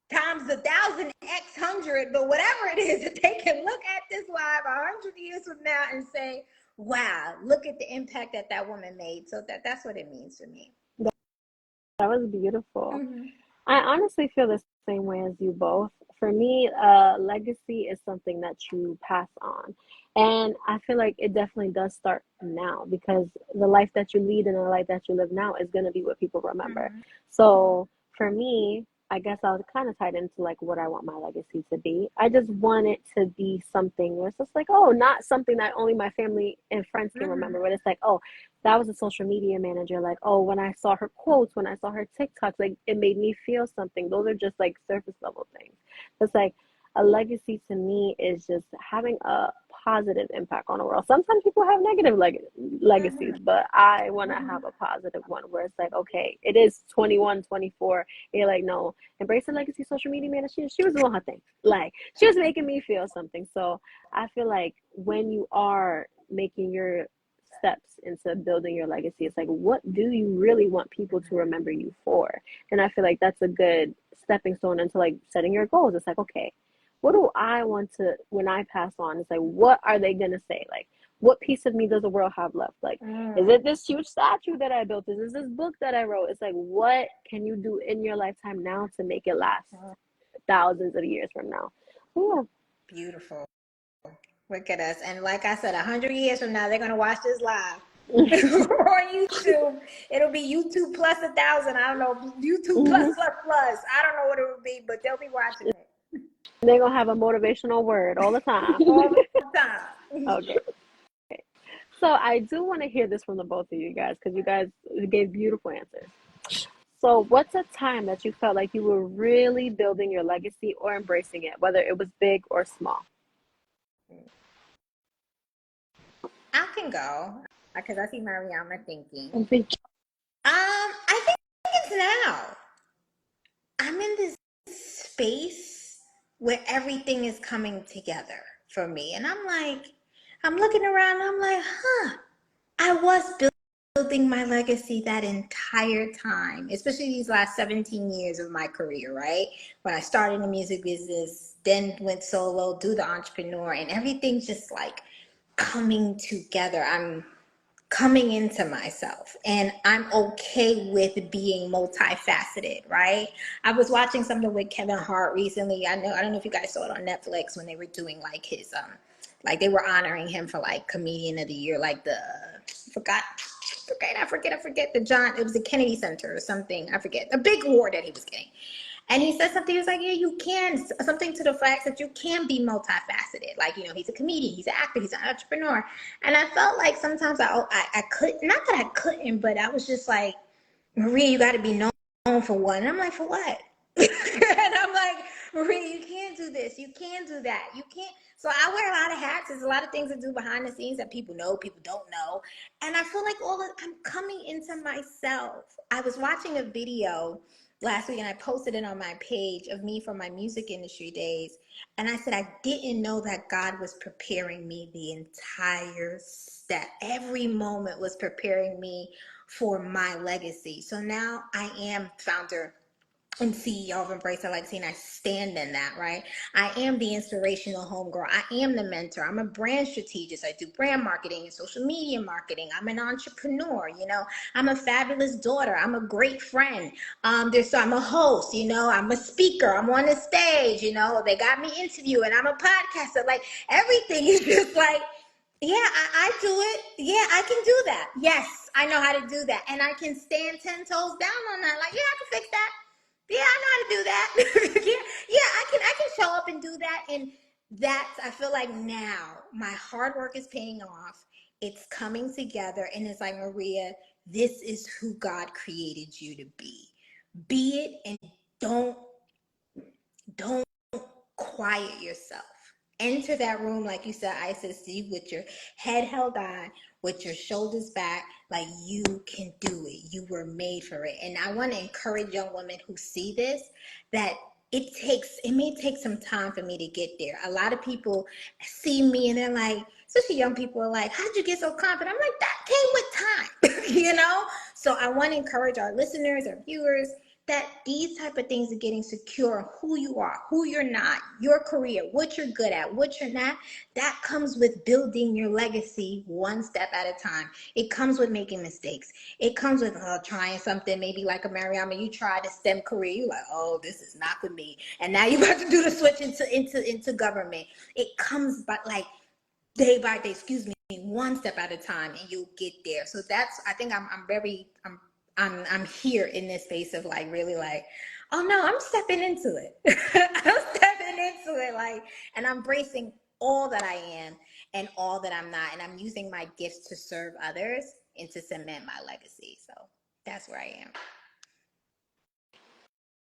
times 1,000 x 100, but whatever it is, that they can look at this live 100 years from now and say, wow, look at the impact that woman made. So that's what it means to me. That was beautiful. I honestly feel the same way as you both. For me, legacy is something that you pass on. And I feel like it definitely does start now, because the life that you lead and the life that you live now is going to be what people remember. So for me, I guess I was kind of tied into like what I want my legacy to be. I just want it to be something where it's just like, oh, not something that only my family and friends can remember, but it's like, oh, that was a social media manager. Like, oh, when I saw her quotes, when I saw her TikToks, like it made me feel something. Those are just like surface level things. It's like a legacy to me is just having a positive impact on the world. Sometimes people have negative legacies, but I want to have a positive one where it's like, okay, it is 21, 24. You're like, no, Embrace the Legacy social media manager, she was doing her thing. Like, she was making me feel something. So I feel like when you are making your steps into building your legacy, it's like, what do you really want people to remember you for? And I feel like that's a good stepping stone into like setting your goals. It's like, okay, what do I want to, when I pass on? It's like, what are they going to say? Like, what piece of me does the world have left? Like, is it this huge statue that I built? Is this book that I wrote? It's like, what can you do in your lifetime now to make it last thousands of years from now? Yeah. Beautiful. Look at us. And like I said, 100 years from now, they're going to watch this live on YouTube. It'll be YouTube plus 1,000. I don't know. YouTube plus plus plus. I don't know what it will be, but they'll be watching it. They're going to have a motivational word all the time. All the time. Okay. So I do want to hear this from the both of you guys because you guys gave beautiful answers. So what's a time that you felt like you were really building your legacy or embracing it, whether it was big or small? I can go because I see Mariama thinking. I think I think it's now. I'm in this space where everything is coming together for me. And I'm looking around, I'm like, I was building my legacy that entire time, especially these last 17 years of my career, right? When I started in the music business, then went solo, do the entrepreneur, and everything's just like coming together. I'm coming into myself and I'm okay with being multifaceted, right? I was watching something with Kevin Hart recently. I don't know if you guys saw it on Netflix when they were doing like his like they were honoring him for like comedian of the year, like the I forget the John, it was the Kennedy Center or something. I forget a big award that he was getting. And he said something, he was like, yeah, you can, something to the fact that you can be multifaceted. Like, you know, he's a comedian, he's an actor, he's an entrepreneur. And I felt like sometimes I couldn't, not that I couldn't, but I was just like, Maria, you got to be known for one. And I'm like, for what? And I'm like, Maria, you can't do this. You can't do that. You can't. So I wear a lot of hats. There's a lot of things to do behind the scenes that people know, people don't know. And I feel like I'm coming into myself. I was watching a video last week and I posted it on my page of me from my music industry days. And I said, I didn't know that God was preparing me the entire step. Every moment was preparing me for my legacy. So now I am founder and CEO of Embrace Her Legacy, and I stand in that, right? I am the inspirational homegirl. I am the mentor. I'm a brand strategist. I do brand marketing and social media marketing. I'm an entrepreneur, you know. I'm a fabulous daughter. I'm a great friend. I'm a host, you know. I'm a speaker. I'm on the stage, you know. They got me interviewing. I'm a podcaster. Like, everything is just like, yeah, I do it. Yeah, I can do that. Yes, I know how to do that. And I can stand 10 toes down on that. Like, yeah, I can fix that. Yeah, I know how to do that. I can show up and do that. And that's, I feel like now my hard work is paying off. It's coming together. And it's like, Maria, this is who God created you to be. Be it and don't quiet yourself. Enter that room, like you said, Isis, with your head held high, with your shoulders back, like you can do it. You were made for it. And I want to encourage young women who see this, that it may take some time for me to get there. A lot of people see me and they're like, especially young people are like, how did you get so confident? I'm like, that came with time, you know? So I want to encourage our listeners, our viewers, that these type of things are getting secure on who you are, who you're not, your career, what you're good at, what you're not. That comes with building your legacy one step at a time. It comes with making mistakes. It comes with trying something, maybe like a Mariama, you tried a STEM career. You're like, oh, this is not for me. And now you're about to do the switch into government. It comes by like day by day, one step at a time, and you'll get there. So that's, I think I'm I'm here in this space of like really like, oh no, I'm stepping into it. I'm stepping into it, like, and I'm embracing all that I am and all that I'm not, and I'm using my gifts to serve others and to cement my legacy. So that's where I am.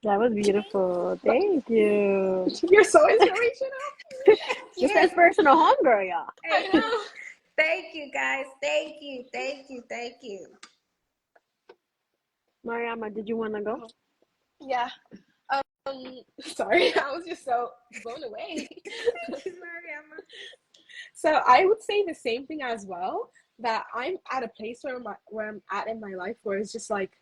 That was beautiful. Thank you. You're so inspirational. Just the inspirational homegirl, y'all. I know. Thank you, guys. Thank you. Thank you. Thank you. Mariama, did you want to go? Yeah. Sorry, I was just so blown away. Thank you, Mariama. So I would say the same thing as well, that I'm at a place where I'm at in my life where it's just like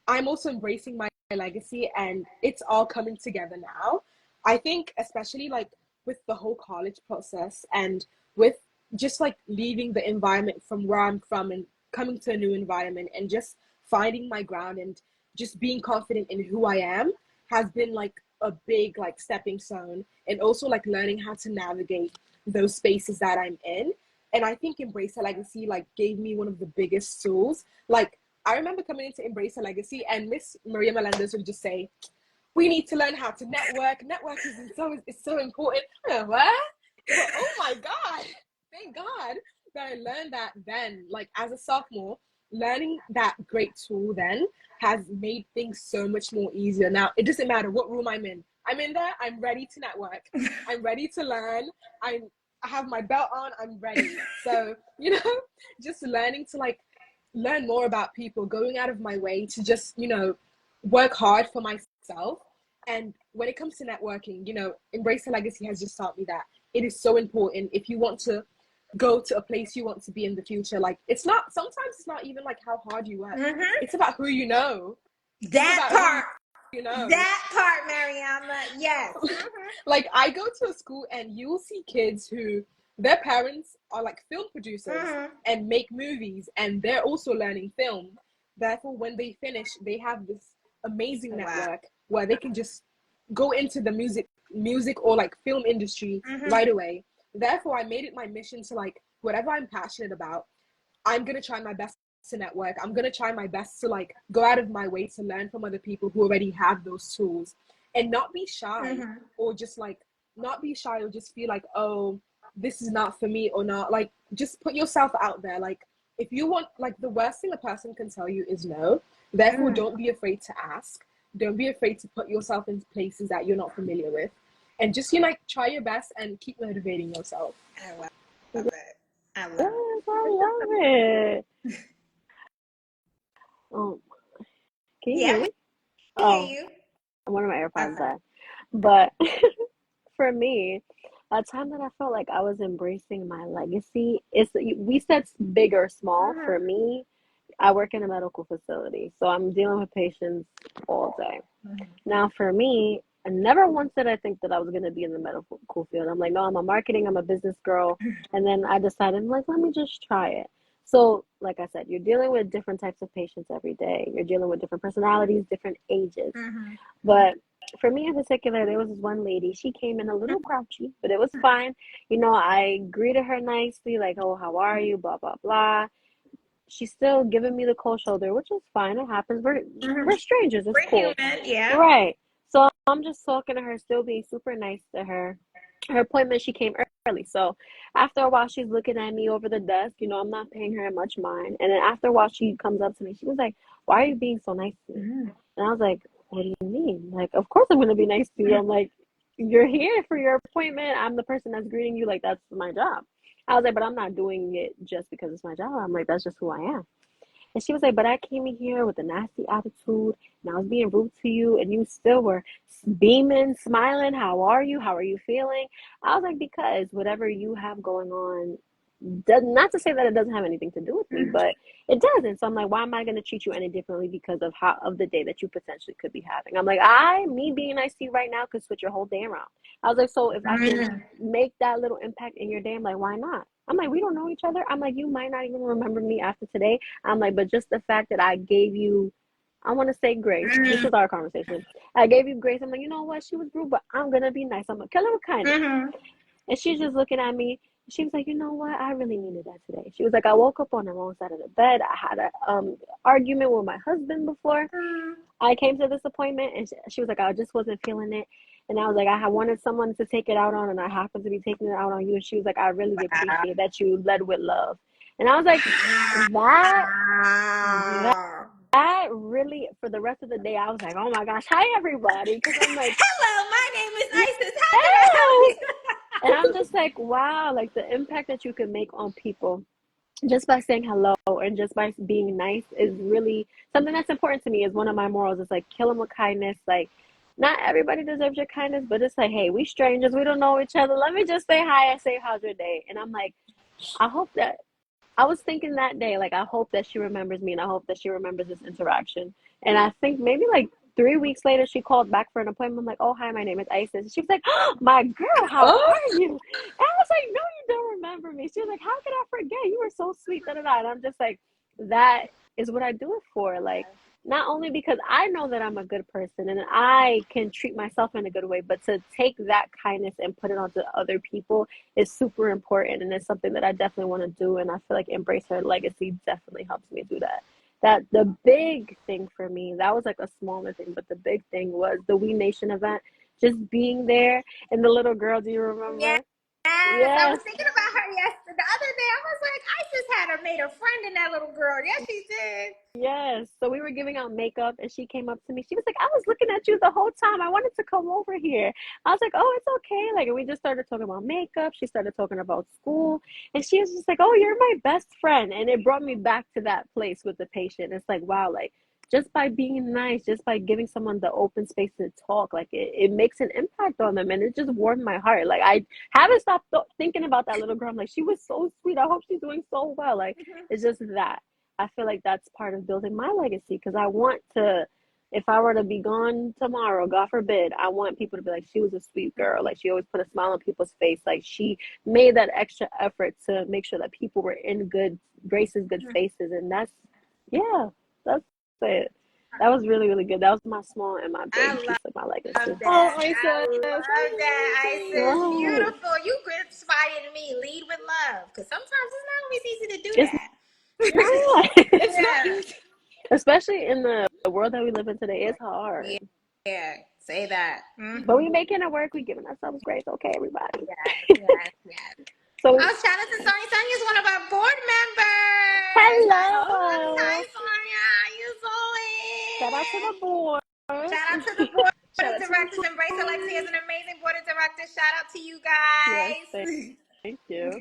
I'm also embracing my legacy and it's all coming together now. I think especially like with the whole college process and with just like leaving the environment from where I'm from and coming to a new environment and just finding my ground and just being confident in who I am has been like a big like stepping stone, and also like learning how to navigate those spaces that I'm in. And I think Embrace a Legacy like gave me one of the biggest tools. Like I remember coming into Embrace a Legacy and Miss Maria Melendez would just say, we need to learn how to network. Network is so important. I'm like, what? But oh my God, thank God that I learned that then. Like as a sophomore, learning that great tool then has made things so much more easier. Now, it doesn't matter what room I'm in. I'm in there, I'm ready to network. I'm ready to learn. I have my belt on, I'm ready. So, you know, just learning to like learn more about people, going out of my way to just, you know, work hard for myself. And when it comes to networking, you know, Embrace a Legacy has just taught me that it is so important if you want to go to a place you want to be in the future. Like sometimes it's not even like how hard you work. Mm-hmm. It's about who you know. That part. You know. That part, Mariama. Yes. Like I go to a school and you'll see kids who their parents are like film producers and make movies, and they're also learning film. Therefore, when they finish, they have this amazing network where they can just go into the music or like film industry right away. Therefore, I made it my mission to like whatever I'm passionate about, I'm gonna try my best to network. I'm gonna try my best to like go out of my way to learn from other people who already have those tools, and not be shy or just like not be shy or just feel like, oh, this is not for me or not. Like just put yourself out there. Like if you want, like the worst thing a person can tell you is no. Therefore, don't be afraid to ask. Don't be afraid to put yourself in places that you're not familiar with, and just, you know, like try your best and keep motivating yourself. I love it. I love Yes, I love it. Oh, can you hear me? I hear you. One of my AirPods died. But for me, a time that I felt like I was embracing my legacy is, we said big or small. For me, I work in a medical facility, so I'm dealing with patients all day. Now, for me, I never once did I think that I was going to be in the medical field. I'm like, no, I'm a marketing, I'm a business girl. And then I decided, I'm like, let me just try it. So, like I said, you're dealing with different types of patients every day. You're dealing with different personalities, different ages. But for me in particular, there was this one lady. She came in a little grouchy, but it was fine. You know, I greeted her nicely, like, oh, how are you? Blah, blah, blah. She's still giving me the cold shoulder, which is fine. It happens. We're strangers. It's cool. Yeah. Right. So I'm just talking to her, still being super nice to her. Her appointment, she came early. So after a while, she's looking at me over the desk. You know, I'm not paying her much mind. And then after a while, she comes up to me. She was like, why are you being so nice to me? And I was like, what do you mean? Like, of course I'm going to be nice to you. I'm like, you're here for your appointment. I'm the person that's greeting you. Like, that's my job. I was like, but I'm not doing it just because it's my job. I'm like, that's just who I am. And she was like, but I came in here with a nasty attitude and I was being rude to you and you still were beaming, smiling. How are you? How are you feeling? I was like, because whatever you have going on, not to say that it doesn't have anything to do with me, but it doesn't. So I'm like, why am I going to treat you any differently because of the day that you potentially could be having? I'm like, me being nice to you right now could switch your whole day around. I was like, so if I can make that little impact in your day, I'm like, why not? I'm like, we don't know each other. I'm like, you might not even remember me after today. I'm like, but just the fact that I gave you, I want to say grace. This is our conversation. I gave you grace. I'm like, you know what? She was rude, but I'm going to be nice. I'm going to kill her with kindness. And she's just looking at me. She was like, you know what? I really needed that today. She was like, I woke up on the wrong side of the bed. I had a argument with my husband before I came to this appointment, and she was like, I just wasn't feeling it. And I was like, I wanted someone to take it out on, and I happened to be taking it out on you. And she was like, I really appreciate that you led with love. And I was like, that Wow. that really, for the rest of the day, I was like, oh my gosh, hi everybody, because I'm like, Hello, my name is yes. Isis. How can I help you? And I'm just like, wow, like the impact that you can make on people just by saying hello and just by being nice is really something that's important to me. Is one of my morals. It's like kill them with kindness. Like, not everybody deserves your kindness, but it's like, hey, we strangers, we don't know each other. Let me just say hi and say how's your day. And I'm like, I hope that I was thinking that day, like, I hope that she remembers me and I hope that she remembers this interaction. And I think maybe like 3 weeks later, she called back for an appointment. I'm like, oh, hi, my name is Isis. She was like, oh, my girl, how Oh, are you? And I was like, no, you don't remember me. She was like, how could I forget? You were so sweet. Da, da, da. And I'm just like, that is what I do it for. Like, not only because I know that I'm a good person and I can treat myself in a good way, but to take that kindness and put it onto other people is super important, and it's something that I definitely want to do. And I feel like Embrace Her Legacy definitely helps me do that. That the big thing for me, that was like a smaller thing, but the big thing was the We Nation event, just being there, and the little girl. Do you Yes, remember? I Yes. was thinking about her yesterday. The other day, I was like, I just had her made a friend in that little girl. Yes, she did. Yes. So we were giving out makeup, and she came up to me. She was like, I was looking at you the whole time. I wanted to come over here. I was like, oh, it's okay. Like, and we just started talking about makeup. She started talking about school. And she was just like, oh, you're my best friend. And it brought me back to that place with the patient. It's like, wow, like, just by being nice, just by giving someone the open space to talk, like, it makes an impact on them. And it just warmed my heart. Like, I haven't stopped thinking about that little girl. I'm like, she was so sweet. I hope she's doing so well. Like, it's just that. I feel like that's part of building my legacy, because I want to, if I were to be gone tomorrow, God forbid, I want people to be like, she was a sweet girl. Like, she always put a smile on people's face. Like, she made that extra effort to make sure that people were in good graces, good spaces. And yeah, that's it. That was really, really good. That was my small and my I big piece of my love legacy. oh, that. Isis. I love that, Isis. Right. Beautiful. You inspired me. Lead with love. Because sometimes it's not always easy to do It's that. not. It's not Yeah. easy. Especially in the world that we live in today, it's hard. Yeah. Yeah. Say that. But we making it work. We giving ourselves grace. Okay, everybody. Yes, yes, yes. So, Oh, shout out to Sonia. Sonia's one of our board members. Hi, hello. Sonia. How you Shout out to doing? the board. Shout out to the board Shout of out to the directors. Embrace Alexia is an amazing board of directors. Shout out to you Yes, guys. thank you.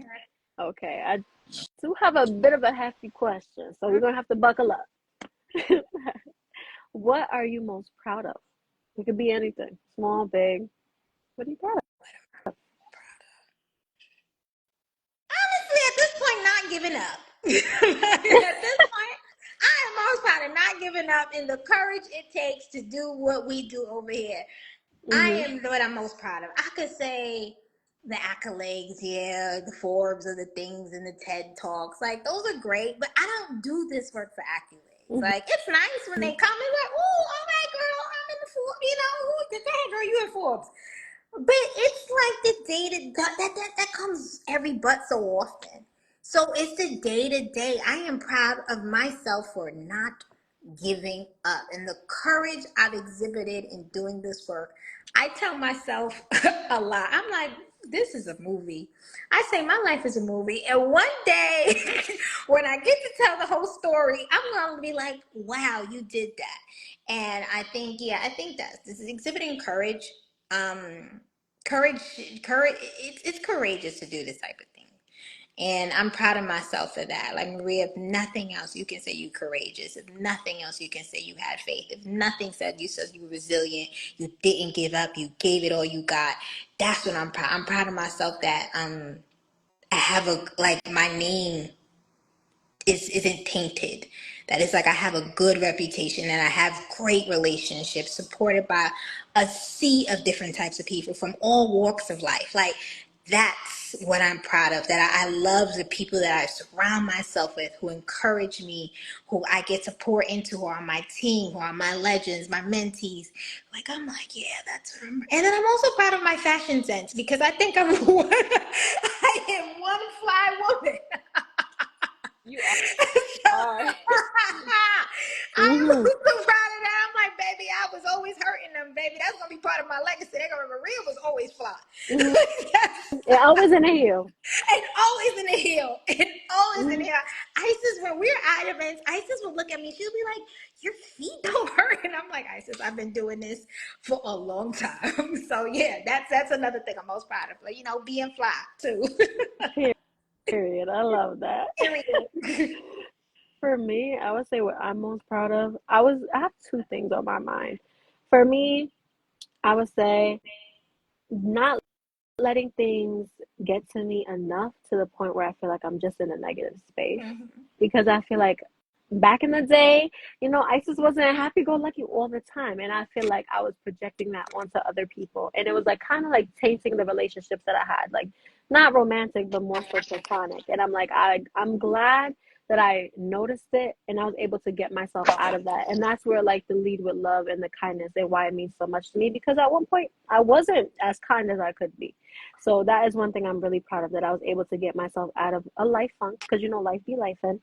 Okay, I do have a bit of a hefty question, so we're gonna have to buckle up. What are you most proud of? It could be anything, small, big. What are you proud Honestly, at this point, not giving up. At this point, I am most proud of not giving up in the courage it takes to do what we do over here. of? I Mm-hmm. am what I'm most proud of. I could say the accolades, yeah, the Forbes or the things and the TED Talks. Like, those are great, but I don't do this work for accolades. Like, it's nice when they come and like, oh, all right, girl, I'm in the Forbes, go ahead, girl, you in Forbes. But it's like the day to that comes every but so often. So it's the day to day. I am proud of myself for not giving up and the courage I've exhibited in doing this work. I tell myself a lot. I'm like, this is a movie. I say my life is a movie. And one day, when I get to tell the whole story, I'm going to be like, wow, you did that. And I think that this is exhibiting courage. Um, courage, it's courageous to do this type of thing. And I'm proud of myself for that. Like, Maria, if nothing else, you can say you courageous. If nothing else, you can say you had faith. If nothing said, you said you were resilient. You didn't give up. You gave it all you got. That's what I'm proud. I'm proud of myself that I have my name isn't tainted. That is like I have a good reputation and I have great relationships supported by a sea of different types of people from all walks of life. Like, that's what I'm proud of. That I love the people that I surround myself with, who encourage me, who I get to pour into, who are my team, who are my legends, my mentees. Like, I'm like, yeah, that's what I'm. And then I'm also proud of my fashion sense, because I think I'm one. I am one fly woman. You So, are. I'm so Mm-hmm. proud of that. I'm like, baby, I was always hurting them, baby. That's gonna be part of my legacy. They're gonna remember Maria was always fly. Mm-hmm. Yes. It always in a heel. And always in the heel. And always in Mm-hmm. the heel. Isis, when we're at events, Isis will look at me. She'll be like, your feet don't hurt. And I'm like, Isis, I've been doing this for a long time. So yeah, that's another thing I'm most proud of. Like, you know, being fly too. Period. I love that. Period. For me, I would say what I'm most proud of. I have two things on my mind. For me, I would say not letting things get to me enough to the point where I feel like I'm just in a negative space. Mhm. Because I feel like back in the day, Isis wasn't happy go lucky all the time. And I feel like I was projecting that onto other people. And it was like kind of like tainting the relationships that I had. Like not romantic, but more so platonic. And I'm like, I'm glad that I noticed it and I was able to get myself out of that. And that's where like the lead with love and the kindness and why it means so much to me because at one point I wasn't as kind as I could be. So that is one thing I'm really proud of that I was able to get myself out of a life funk because life be life and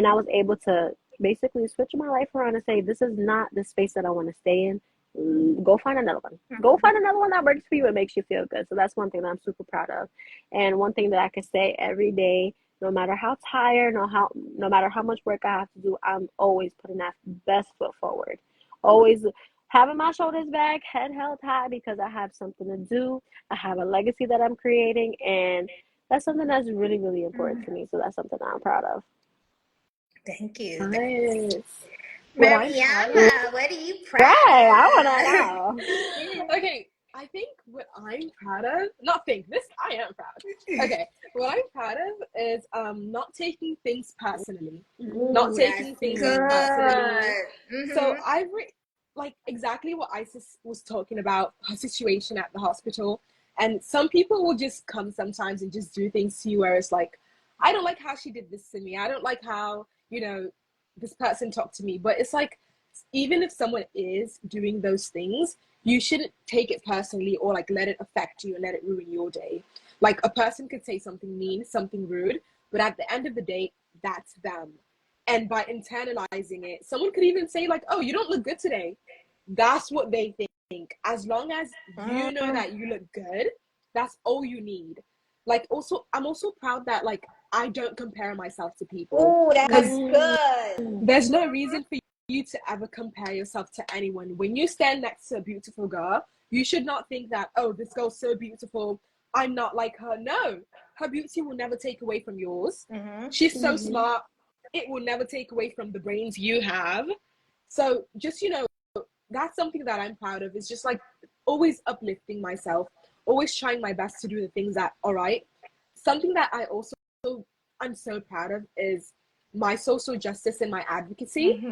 I was able to basically switch my life around and say this is not the space that I want to stay in. Go find another one. Go find another one that works for you and makes you feel good. So that's one thing that I'm super proud of. And one thing that I can say every day, no matter how tired, no matter how much work I have to do, I'm always putting that best foot forward. Always having my shoulders back, head held high because I have something to do. I have a legacy that I'm creating, and that's something that's really, really important to me. So that's something that I'm proud of. Thank you. Nice. What I'm proud of. Mariama, what are you proud Right, I want to of? know. Okay, I think what I'm proud of, not think, this I am proud. Okay, what I'm proud of is not taking things personally. Not That's taking things personally. good. So like exactly what Isis was talking about, her situation at the hospital. And some people will just come sometimes and just do things to you where it's like, I don't like how she did this to me. I don't like how, this person talked to me. But it's like, even if someone is doing those things, you shouldn't take it personally or like let it affect you and let it ruin your day. Like a person could say something mean, something rude, but at the end of the day, that's them. And by internalizing it, someone could even say like, oh, you don't look good today. That's what they think. As long as you know that you look good, that's all you need. Like also, I'm also proud that like I don't compare myself to people Oh, that's because good. there's no reason for you to ever compare yourself to anyone. When you stand next to a beautiful girl, you should not think that, oh, this girl's so beautiful, I'm not like her. No, her beauty will never take away from yours. She's so smart, it will never take away from the brains you have. So just, that's something that I'm proud of. Is just like always uplifting myself, always trying my best to do the things that are right. Something that I'm so proud of is my social justice and my advocacy.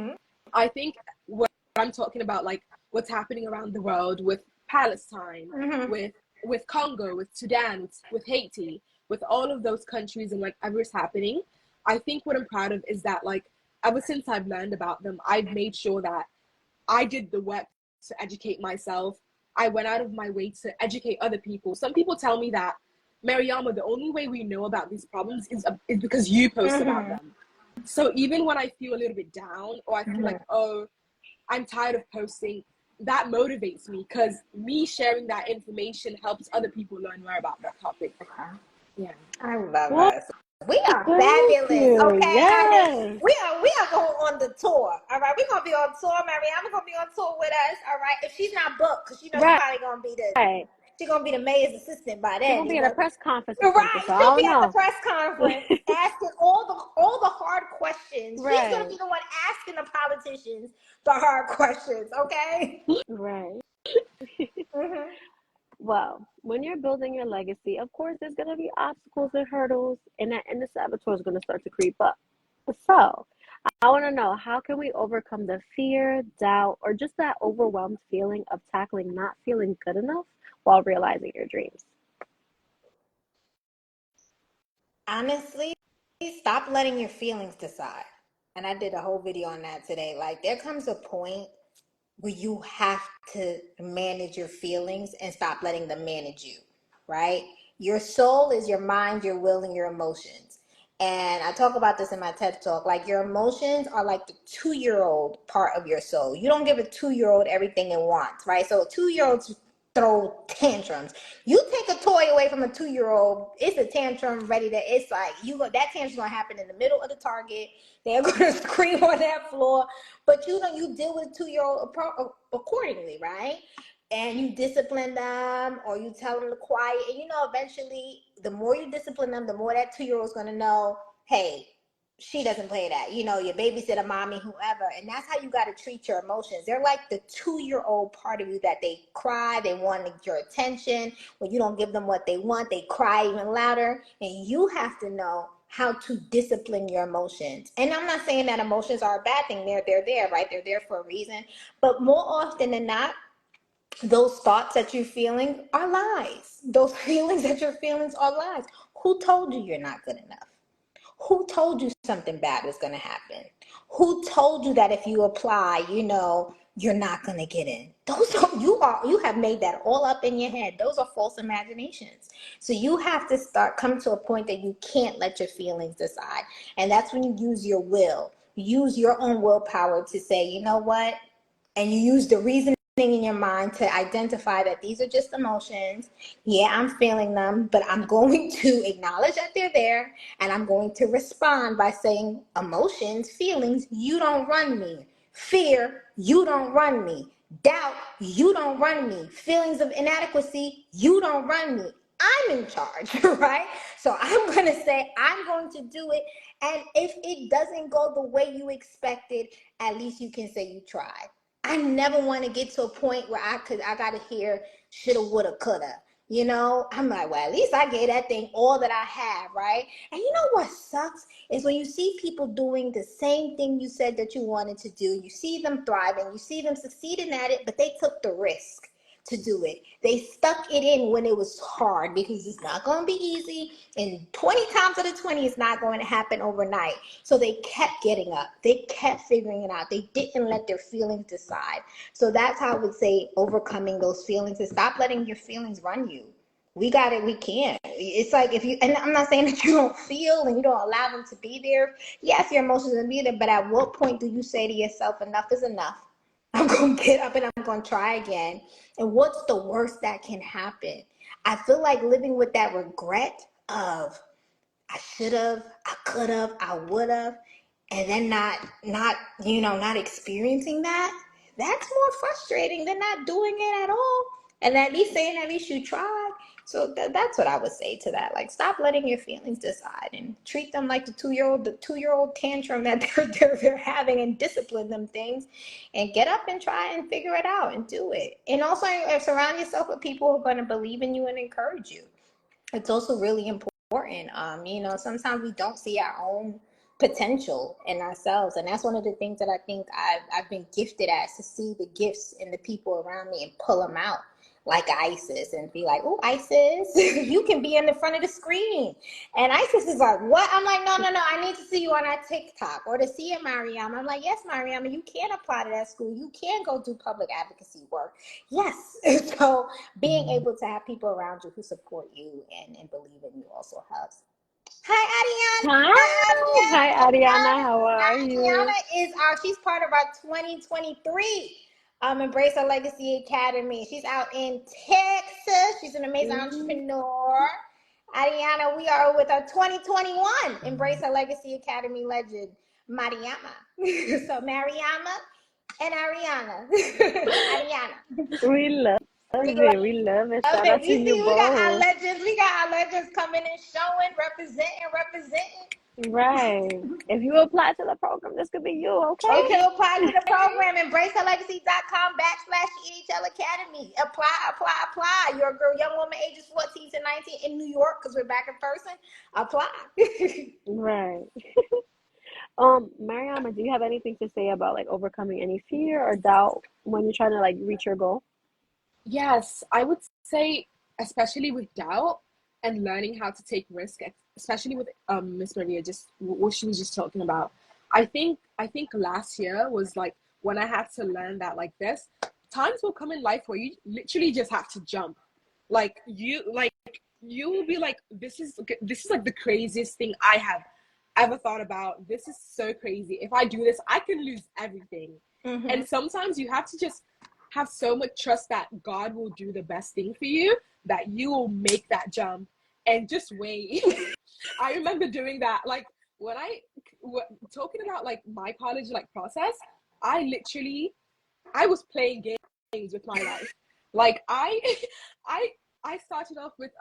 I think what I'm talking about, like what's happening around the world with Palestine, with Congo, with Sudan, with Haiti, with all of those countries and like whatever's happening, I think what I'm proud of is that like ever since I've learned about them, I've made sure that I did the work to educate myself. I went out of my way to educate other people. Some people tell me that, Mariama, the only way we know about these problems is because you post about them. So even when I feel a little bit down or I feel like, oh, I'm tired of posting, that motivates me because me sharing that information helps other people learn more about that topic. Yeah. I love Well, us. We are thank fabulous. you. Okay, honey. Yes. We are going on the tour. All right. We're gonna be on tour. Mariama's gonna be on tour with us. All right. If she's not booked, because she's Right. probably gonna be the mayor's assistant by She's then. gonna be at a press conference or something, Right. so I She'll don't be at the know. press conference asking all the hard questions. She's gonna Right. be the one asking the politicians the hard questions. Okay. Right. Mm-hmm. Well, when you're building your legacy, of course, there's going to be obstacles and hurdles, and the saboteur is going to start to creep up. So, I want to know how can we overcome the fear, doubt, or just that overwhelmed feeling of tackling not feeling good enough while realizing your dreams? Honestly, stop letting your feelings decide. And I did a whole video on that today. Like, there comes a point where you have to manage your feelings and stop letting them manage you, right? Your soul is your mind, your will, and your emotions. And I talk about this in my TED talk. Like, your emotions are like the 2-year-old part of your soul. You don't give a 2-year-old everything it wants, right? So 2-year-olds throw tantrums. You take a toy away from a 2-year-old, it's a tantrum ready to, it's like, that tantrum's gonna happen in the middle of the Target. They're gonna scream on that floor. But you deal with a 2-year-old accordingly, right? And you discipline them, or you tell them to quiet, and eventually the more you discipline them, the more that 2-year-old's going to know, hey, she doesn't play that, your babysitter, mommy, whoever. And that's how you got to treat your emotions. They're like the 2-year-old part of you that they cry, they want your attention. When you don't give them what they want, they cry even louder. And you have to know how to discipline your emotions. And I'm not saying that emotions are a bad thing. They're there, right? They're there for a reason. But more often than not, those thoughts that you're feeling are lies. Those feelings that you're feeling are lies. Who told you you're not good enough? Who told you something bad was going to happen? Who told you that if you apply, you're not going to get in? You have made that all up in your head. Those are false imaginations. So you have to come to a point that you can't let your feelings decide. And that's when you use your will. Use your own willpower to say, you know what? And you use the reasoning in your mind to identify that these are just emotions. Yeah, I'm feeling them, but I'm going to acknowledge that they're there, and I'm going to respond by saying, emotions, feelings, you don't run me. Fear, you don't run me. Doubt, you don't run me. Feelings of inadequacy, you don't run me. I'm in charge, right? So I'm going to say, I'm going to do it. And if it doesn't go the way you expected, at least you can say you tried. I never want to get to a point where I got to hear shoulda, woulda, coulda. I'm like, well, at least I gave that thing all that I have, right? And you know what sucks is when you see people doing the same thing you said that you wanted to do. You see them thriving, you see them succeeding at it, but they took the risk to do it. They stuck it in when it was hard, because it's not going to be easy. And 20 times out of 20, it's not going to happen overnight. So they kept getting up. They kept figuring it out. They didn't let their feelings decide. So that's how I would say overcoming those feelings is stop letting your feelings run you. We got it. We can't. It's like and I'm not saying that you don't feel and you don't allow them to be there. Yes, your emotions will be there, but at what point do you say to yourself, enough is enough? I'm going to get up and I'm going to try again. And what's the worst that can happen? I feel like living with that regret of I should have, I could have, I would have, and then not experiencing that. That's more frustrating than not doing it at all. And at least saying at least you tried. So that's what I would say to that. Like, stop letting your feelings decide and treat them like the 2-year-old tantrum that they're having, and discipline them things, and get up and try and figure it out and do it. And also surround yourself with people who are going to believe in you and encourage you. It's also really important. Sometimes we don't see our own potential in ourselves, and that's one of the things that I think I've been gifted at, to see the gifts in the people around me and pull them out, like Isis, and be like, oh, Isis, you can be in the front of the screen. And Isis is like, what? I'm like, no, I need to see you on our TikTok, or to see it, Mariam. I'm like, yes, Mariam, you can apply to that school. You can go do public advocacy work. Yes. So being able to have people around you who support you and believe in you also helps. Hi, Ariana. Hi. Hi, Ariana. How are Ariana you? is she's part of our 2023 Embrace Our Legacy Academy. She's out in Texas. She's an amazing entrepreneur. Ariana, we are with our 2021 Embrace Our Legacy Academy legend, Mariama. So Mariama and Ariana. Ariana. We love We it. We love it. Shout Okay, out to we you see we got our both. legends. We got our legends coming and showing, representing. Right. If you apply to the program, this could be you, okay? Okay, apply to the program. EmbraceHerLegacy.com/EHL Academy. Apply. You're a girl, young woman, ages 14 to 19 in New York, because we're back in person. Apply. Right. Mariama, do you have anything to say about like overcoming any fear or doubt when you're trying to like reach your goal? Yes, I would say, especially with doubt and learning how to take risk, especially with Miss Maria, just what she was just talking about. I think last year was like when I had to learn that, like, this times will come in life where you literally just have to jump. Like, you will be like, this is like the craziest thing I have ever thought about. This is so crazy. If I do this, I can lose everything. And sometimes you have to just have so much trust that God will do the best thing for you, that you will make that jump and just wait. I remember doing that. Like when talking about like my college like process, I was playing games with my life. Like I I started off with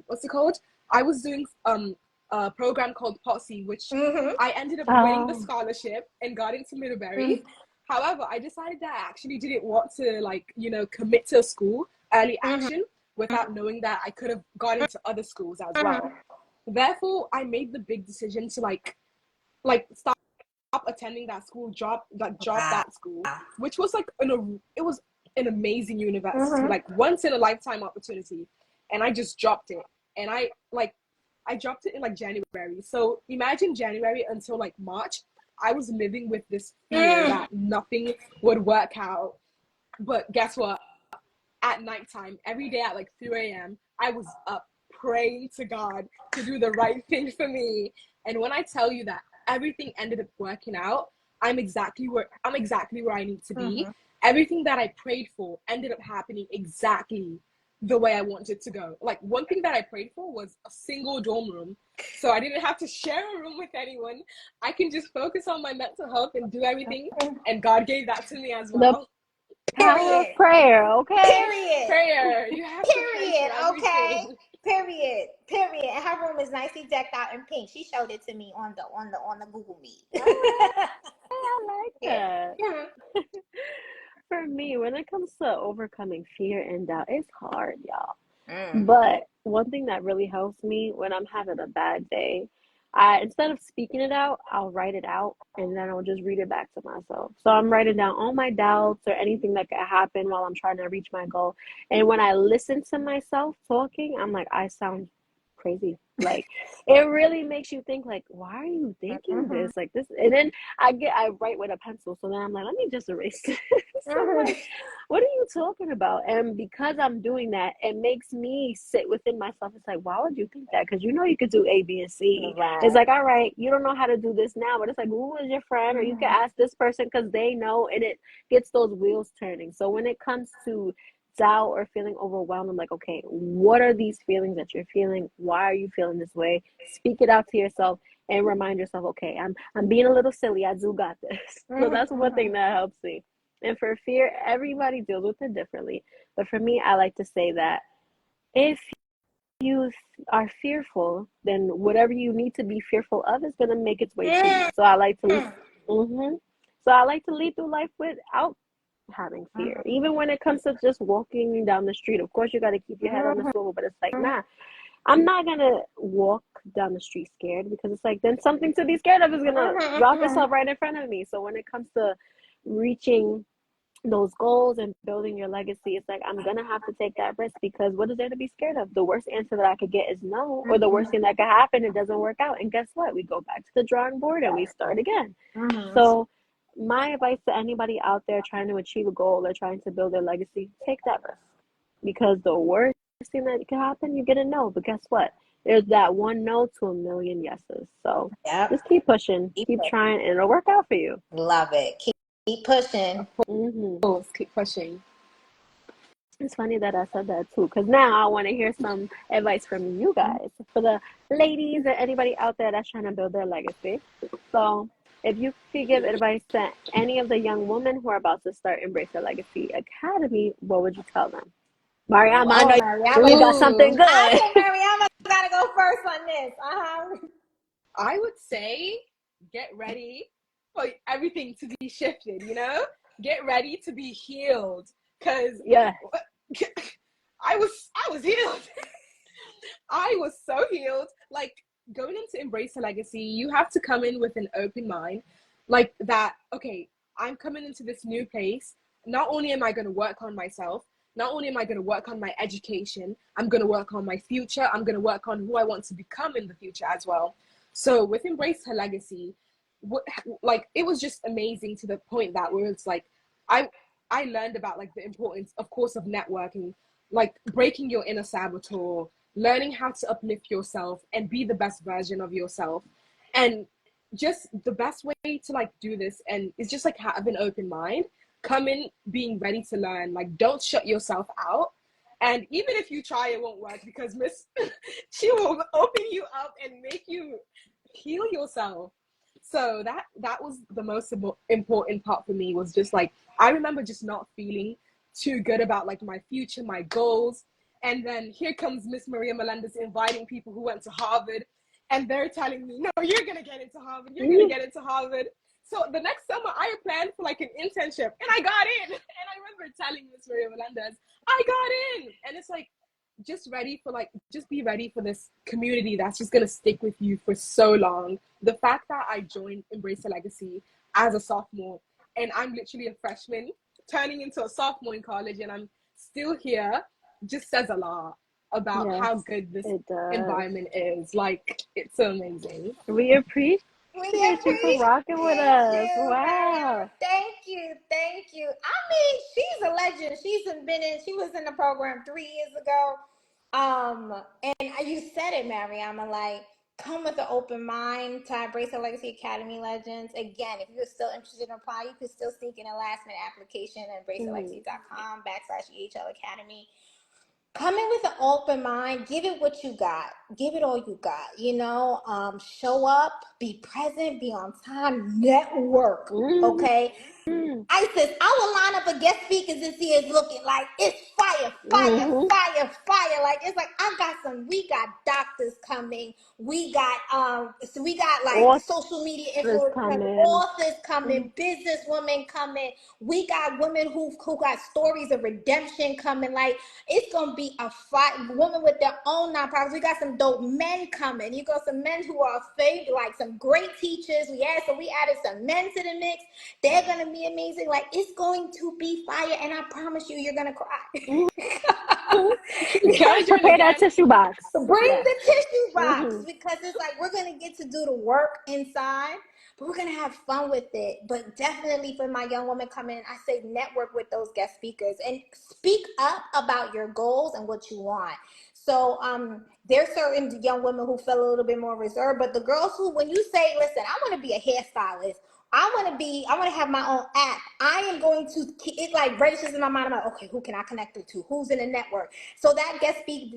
what's it called? I was doing a program called Posse, which I ended up winning the scholarship and got into Middlebury. However, I decided that I actually didn't want to like, you know, commit to a school early action without knowing that I could have gone into other schools as well. Therefore, I made the big decision to like stop attending that school, drop that school, which was like it was an amazing university, like once in a lifetime opportunity, and I just dropped it. And I dropped it in like January. So imagine January until like March, I was living with this fear that nothing would work out. But guess what? At nighttime, every day at like 3 a.m., I was up praying to God to do the right thing for me. And when I tell you that everything ended up working out, I'm exactly where I need to be. Everything that I prayed for ended up happening exactly the way I wanted to go. Like one thing that I prayed for was a single dorm room. So I didn't have to share a room with anyone. I can just focus on my mental health and do everything. And God gave that to me as well. Power of prayer, okay? Period. Prayer. You have to pray Period. for Okay. everything. Period. Period. And her room is nicely decked out in pink. She showed it to me on the Google Meet. I like that. For me, when it comes to overcoming fear and doubt, it's hard, y'all. But one thing that really helps me when I'm having a bad day, instead of speaking it out, I'll write it out and then I'll just read it back to myself. So I'm writing down all my doubts or anything that could happen while I'm trying to reach my goal. And when I listen to myself talking, I'm like, I sound crazy. Like it really makes you think like, why are you thinking this? Like this, and then I write with a pencil. So then I'm like, let me just erase this. So I'm like, what are you talking about? And because I'm doing that, it makes me sit within myself. It's like, why would you think that? Because you know you could do A, B, and C. It's like, all right, you don't know how to do this now, but it's like, Google is your friend, or you can ask this person because they know, and it gets those wheels turning. So when it comes to doubt or feeling overwhelmed, I'm like, okay, what are these feelings that you're feeling? Why are you feeling this way? Speak it out to yourself and remind yourself, okay, I'm being a little silly. I do got this. So that's one thing that helps me. And for fear, everybody deals with it differently. But for me, I like to say that if you are fearful, then whatever you need to be fearful of is going to make its way to you. So I like to, so I like to lead through life without having fear, even when it comes to just walking down the street. Of course, you got to keep your head on the swivel, but it's like, nah, I'm not gonna walk down the street scared, because it's like then something to be scared of is gonna drop itself right in front of me. So when it comes to reaching those goals and building your legacy, it's like I'm gonna have to take that risk, because what is there to be scared of? The worst answer that I could get is no, or the worst thing that could happen, it doesn't work out, and guess what? We go back to the drawing board and we start again. So my advice to anybody out there trying to achieve a goal or trying to build their legacy, take that risk, because the worst thing that can happen, you get a no, but guess what? There's that one no to a million yeses. So just keep pushing, keep trying, and it'll work out for you. Love it. Keep pushing. Keep pushing. It's funny that I said that too, because now I want to hear some advice from you guys, for the ladies or anybody out there that's trying to build their legacy. So if you could give advice to any of the young women who are about to start Embrace Your Legacy Academy, what would you tell them? Mariama, I know you got something good. I think Mariama gotta go first on this. I would say get ready for everything to be shifted, you know? Get ready to be healed. Cause I was healed. I was so healed. Like going into Embrace a Legacy, you have to come in with an open mind. Like that, okay, I'm coming into this new place. Not only am I going to work on myself, not only am I going to work on my education, I'm going to work on my future. I'm going to work on who I want to become in the future as well. So with Embrace Her Legacy, like it was just amazing, to the point that where it's like, I learned about like the importance, of course, of networking, like breaking your inner saboteur, learning how to uplift yourself and be the best version of yourself. And just the best way to like do this and is just like have an open mind, come in being ready to learn, like don't shut yourself out. And even if you try, it won't work because Miss she will open you up and make you heal yourself. So that was the most important part for me, was just like I remember just not feeling too good about like my future, my goals. And then here comes Miss Maria Melendez inviting people who went to Harvard, and they're telling me, no, you're gonna get into Harvard, you're gonna get into Harvard. So the next summer I applied for like an internship and I got in. And I remember telling Miss Maria Melendez, I got in. And it's like, just be ready for this community that's just gonna stick with you for so long. The fact that I joined Embrace a Legacy as a sophomore, and I'm literally a freshman turning into a sophomore in college, and I'm still here, just says a lot about Yes, how good this it does. environment is. Like, it's so amazing. We appreciate We you for rocking with appreciate us. you, Mariama. Wow. Thank you, thank you. I mean, she's a legend. She was in the program 3 years ago. And you said it, Mariama, like, come with an open mind to Embrace the Legacy Academy Legends. Again, if you're still interested in applying, you can still sneak in a last minute application at embracelegacy.com/EHL Academy. Come in with an open mind. Give it what you got. Give it all you got. Show up, be present, be on time, network. Mm-hmm. Okay. Isis, our lineup of guest speakers this year is looking like it's fire, fire, Mm-hmm. fire, fire. Like it's like we got doctors coming, we got like Authors social media influencers coming, coming. authors coming, businesswomen coming. We got women who got stories of redemption coming. Like it's gonna be a fight. Women with their own nonprofits. We got some dope men coming. You got some men who are like some great teachers. So we added some men to the mix. They're gonna be amazing. Like it's going to be fire, and I promise you're gonna cry. Can I join Prepare that again? tissue box. Bring Yes. the tissue box Mm-hmm. because it's like we're gonna get to do the work inside, but we're gonna have fun with it. But definitely for my young woman coming in, I say network with those guest speakers and speak up about your goals and what you want. So there's certain young women who feel a little bit more reserved, but the girls who, when you say, listen, I want to be a hairstylist, I want to have my own app. I am going to, it like races in my mind. I'm like, okay, who can I connect it to? Who's in the network? So that guest speaker,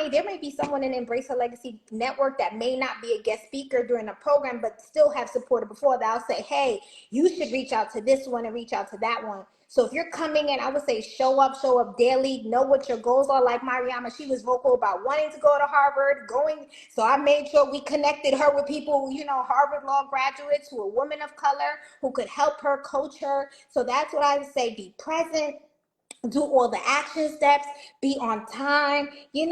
there may be someone in Embrace Her Legacy network that may not be a guest speaker during the program, but still have supported before that. I'll say, hey, you should reach out to this one and reach out to that one. So if you're coming in, I would say show up daily, know what your goals are. Like Mariama, she was vocal about wanting to go to Harvard, going. So I made sure we connected her with people, Harvard law graduates who are women of color who could help her, coach her. So that's what I would say. Be present, do all the action steps, be on time, and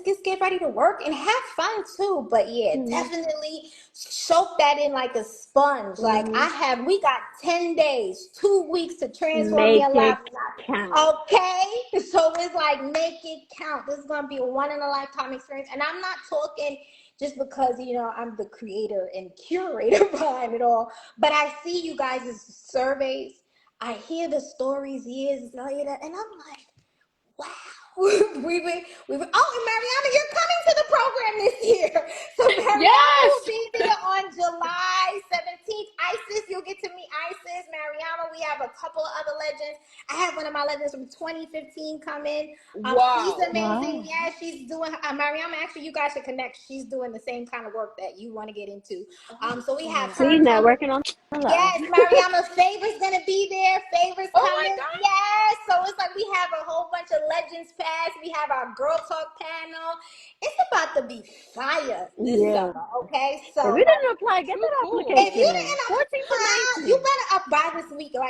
just get ready to work and have fun too. But yeah, Mm-hmm. definitely soak that in like a sponge. Like Mm-hmm. we got 10 days, 2 weeks to transform Make your life. it count. Okay, so it's like make it count. This is gonna be a one in a lifetime experience, and I'm not talking just because I'm the creator and curator behind it all, but I see you guys' surveys. I hear the stories years later, and I'm like, wow. And Mariana, you're coming to the program this year. So Mariana will Yes. be there on July 17th. Isis, you'll get to meet Isis. Mariana, we have a couple of other legends. I have one of my legends from 2015 coming. She's Wow. amazing. Wow. Yeah, she's doing Mariama, actually, you guys should connect. She's doing the same kind of work that you want to get into. So we have See, her coming. networking on the low. Yes, Mariama Favor's gonna be there. Favor's Oh my coming. God. Yes. So it's like we have a whole bunch of legends pass. We have our girl talk panel. It's about to be fire this Yeah. summer. Okay. If So you didn't apply, get Too that cool. if you application in. didn't 14th to apply, you 19th. better up by this week. You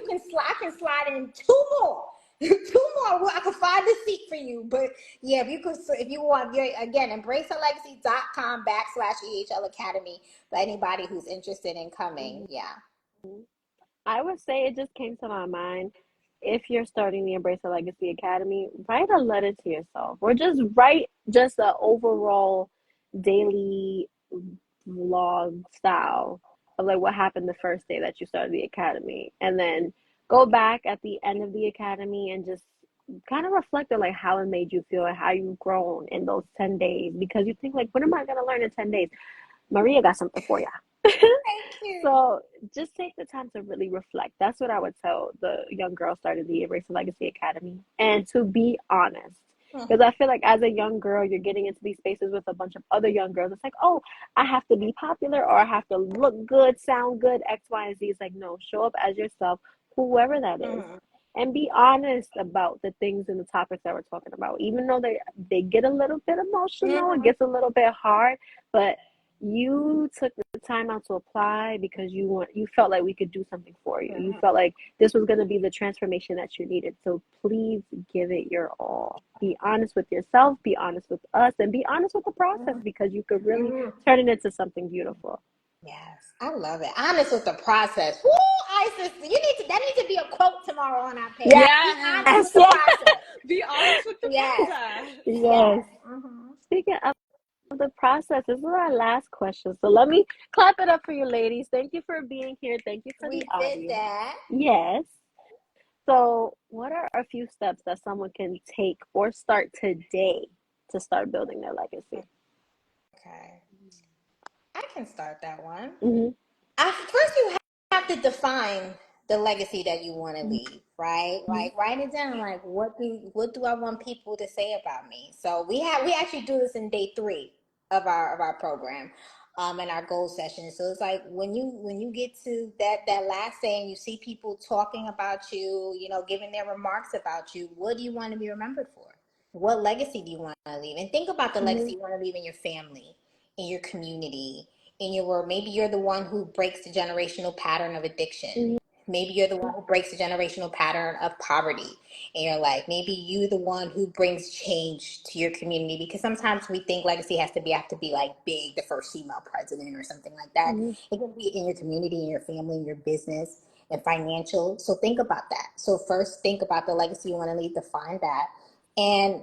can slide. I can slide in two more. Two more. Well, I can find a seat for you. But yeah, if you want, again, embraceherlegacy.com/EHL Academy for anybody who's interested in coming. Mhm. Yeah. I would say it just came to my mind. If you're starting the Embrace a Legacy Academy, write a letter to yourself, or just write just an overall daily vlog style of like what happened the first day that you started the academy, and then go back at the end of the academy and just kind of reflect on like how it made you feel and how you've grown in those 10 days, because you think like, what am I going to learn in 10 days? Maria got something for you. Thank you. So just take the time to really reflect. That's what I would tell the young girls starting the Erase Legacy Academy. And to be honest, because I feel like as a young girl, you're getting into these spaces with a bunch of other young girls. It's like, oh, I have to be popular or I have to look good, sound good, X, Y, and Z. It's like, no, show up as yourself, whoever that is. And be honest about the things and the topics that we're talking about. Even though they get a little bit emotional, it gets a little bit hard, but you took the time out to apply because you felt like we could do something for you. You felt like this was going to be the transformation that you needed. So please give it your all. Be honest with yourself, be honest with us, and be honest with the process, because you could really turn it into something beautiful. Yes, I love it. Honest with the process. Woo, Isis, that needs to be a quote tomorrow on our page. Be honest with the process. Be honest with the process. Yes. Speaking of the process, this is our last question. So let me clap it up for you, ladies. Thank you for being here. Thank you for the audience. Did that. Yes. So, what are a few steps that someone can take or start today to start building their legacy? Okay. I can start that one. Mm-hmm. First, you have to define the legacy that you want to leave, right? Like, write it down. Like, what do I want people to say about me? So we actually do this in day 3 of our program, in our goal session. So it's like when you get to that last day and you see people talking about you, giving their remarks about you, what do you want to be remembered for? What legacy do you want to leave? And think about the legacy you want to leave in your family, in your community, in your world. Maybe you're the one who breaks the generational pattern of addiction. Maybe you're the one who breaks the generational pattern of poverty in your life. Maybe you're the one who brings change to your community, because sometimes we think legacy have to be like big, the first female president or something like that. It can be in your community, in your family, in your business, and financial. So think about that. So first, think about the legacy you want to leave, define that. And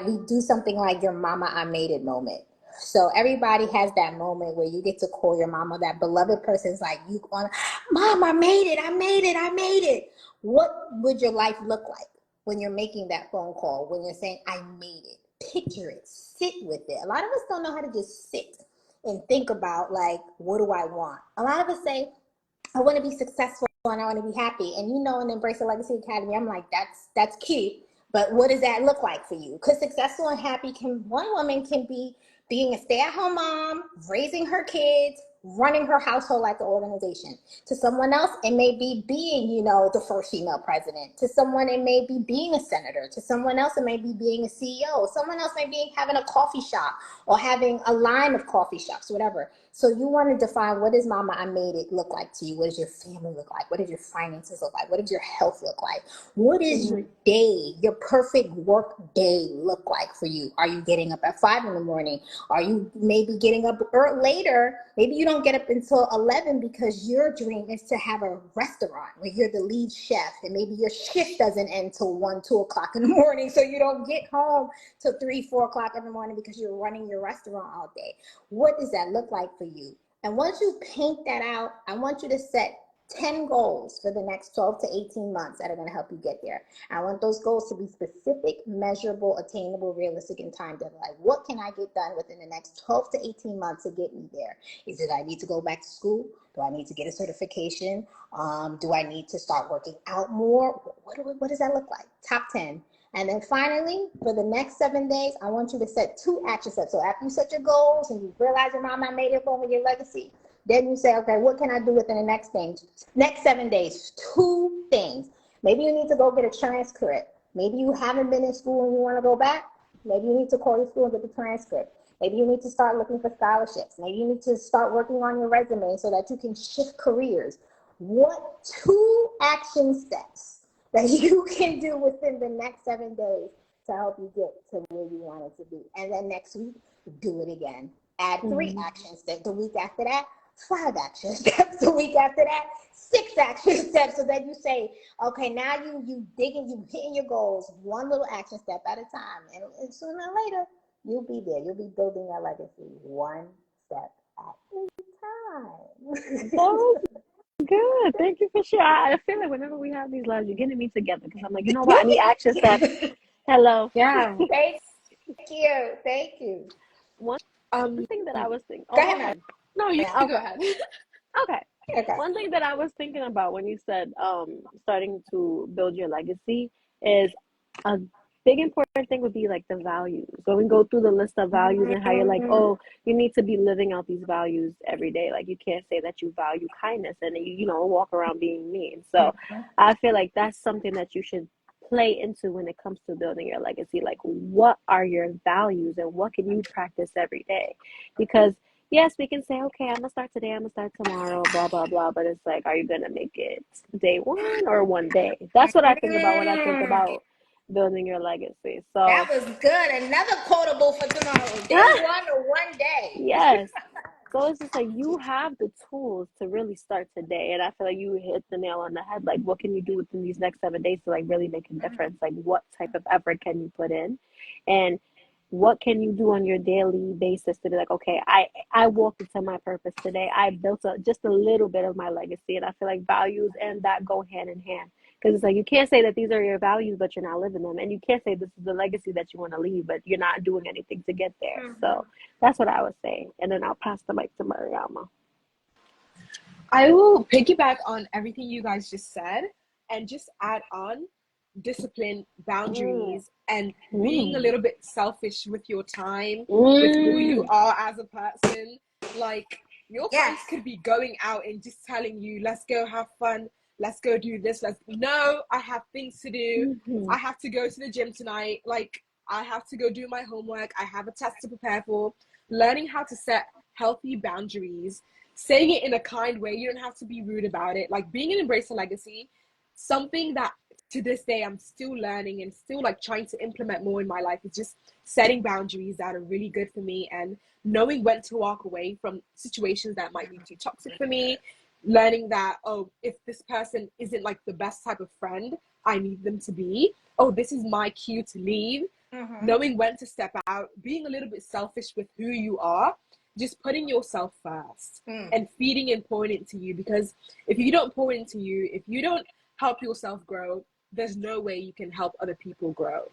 we do something like your mama I made it moment. So everybody has that moment where you get to call your mama, that beloved person's like, you want, Mom, I made it. What would your life look like when you're making that phone call, when you're saying, I made it? Picture it, sit with it. A lot of us don't know how to just sit and think about, like, what do I want? A lot of us say, I want to be successful and I want to be happy. And in Embrace the Legacy Academy, I'm like, that's cute. But what does that look like for you? Because successful and happy one woman can be being a stay-at-home mom, raising her kids, running her household like an organization. To someone else, it may be being, the first female president. To someone, it may be being a senator. To someone else, it may be being a CEO. Someone else may be having a coffee shop or having a line of coffee shops, whatever. So you want to define, what does Mama I Made It look like to you? What does your family look like? What does your finances look like? What does your health look like? What is your day, your perfect work day look like for you? Are you getting up at 5 in the morning? Are you maybe getting up later? Maybe you don't get up until 11 because your dream is to have a restaurant where you're the lead chef, and maybe your shift doesn't end till 1, 2 o'clock in the morning, so you don't get home till 3, 4 o'clock in the morning because you're running your restaurant all day. What does that look like for you? And once you paint that out, I want you to set 10 goals for the next 12 to 18 months that are going to help you get there. I want those goals to be specific, measurable, attainable, realistic, and time deadline. What can I get done within the next 12 to 18 months to get me there? Is it I need to go back to school? Do I need to get a certification? Do I need to start working out more? What does that look like? Top 10. And then finally, for the next 7 days, I want you to set 2 action steps. So after you set your goals and you realize your mama made it for your legacy, then you say, okay, what can I do within the next 7 days? 2 things. Maybe you need to go get a transcript. Maybe you haven't been in school and you want to go back. Maybe you need to call your school and get the transcript. Maybe you need to start looking for scholarships. Maybe you need to start working on your resume so that you can shift careers. What 2 action steps that you can do within the next 7 days to help you get to where you want it to be? And then next week, do it again. Add 3 action steps. The week after that, 5 action steps. The week after that, 6 action steps. So that you say, okay, now you digging, you hitting your goals 1 little action step at a time. And sooner or later, you'll be there. You'll be building that legacy 1 step at a time. Good. Thank you for sharing. I feel like whenever we have these lives, you're getting me together because I'm like, you know what? I need action steps. Hello. Yeah. Thank you. Thank you. One Um, thing that I was thinking. Oh, Go go ahead, ahead. no, you Mariam. go Okay. ahead. Okay. Okay. One thing that I was thinking about when you said starting to build your legacy is a big important thing would be like the values. So we go through the list of values and how you're like, oh, you need to be living out these values every day. Like you can't say that you value kindness and you know walk around being mean. So I feel like that's something that you should play into when it comes to building your legacy. Like what are your values and what can you practice every day? Because yes, we can say, okay, I'm gonna start today, I'm gonna start tomorrow, blah blah blah. But it's like, are you gonna make it day one or one day? That's what I think about when I think Mm, about building your legacy. that So was good. Another quotable for tomorrow. Day one or one day. yes. So it's just like you have the tools to really start today. And I feel like you hit the nail on the head. Like what can you do within these next 7 days to like really make a difference? Like what type of effort can you put in? And what can you do on your daily basis to be like, okay, I walked into my purpose today. I built just a little bit of my legacy. And I feel like values and that go hand in hand. Because it's like you can't say that these are your values, but you're not living them. And you can't say this is the legacy that you want to leave, but you're not doing anything to get there. So that's what I would say. And then I'll pass the mic to Mariama. I will piggyback on everything you guys just said and just add on discipline, Mm. boundaries, and being a Mm. little bit selfish with your time, with who you Mm. are as a person. Like, your Yes. friends could be going out and just telling you, let's go have fun, let's go do this. No, I have things to do. Mm-hmm. I have to go to the gym tonight. Like, I have to go do my homework. I have a test to prepare for. Learning how to set healthy boundaries, saying it in a kind way. You don't have to be rude about it. Like being an Embrace a Legacy, something that to this day I'm still learning and still like trying to implement more in my life is just setting boundaries that are really good for me and knowing when to walk away from situations that might be too toxic for me. Learning that, oh, if this person isn't like the best type of friend I need them to be, oh, this is my cue to leave. Knowing when to step out, being a little bit selfish with who you are, just putting yourself first and feeding and pouring into you. Because if you don't pour into you, if you don't help yourself grow, there's no way you can help other people grow.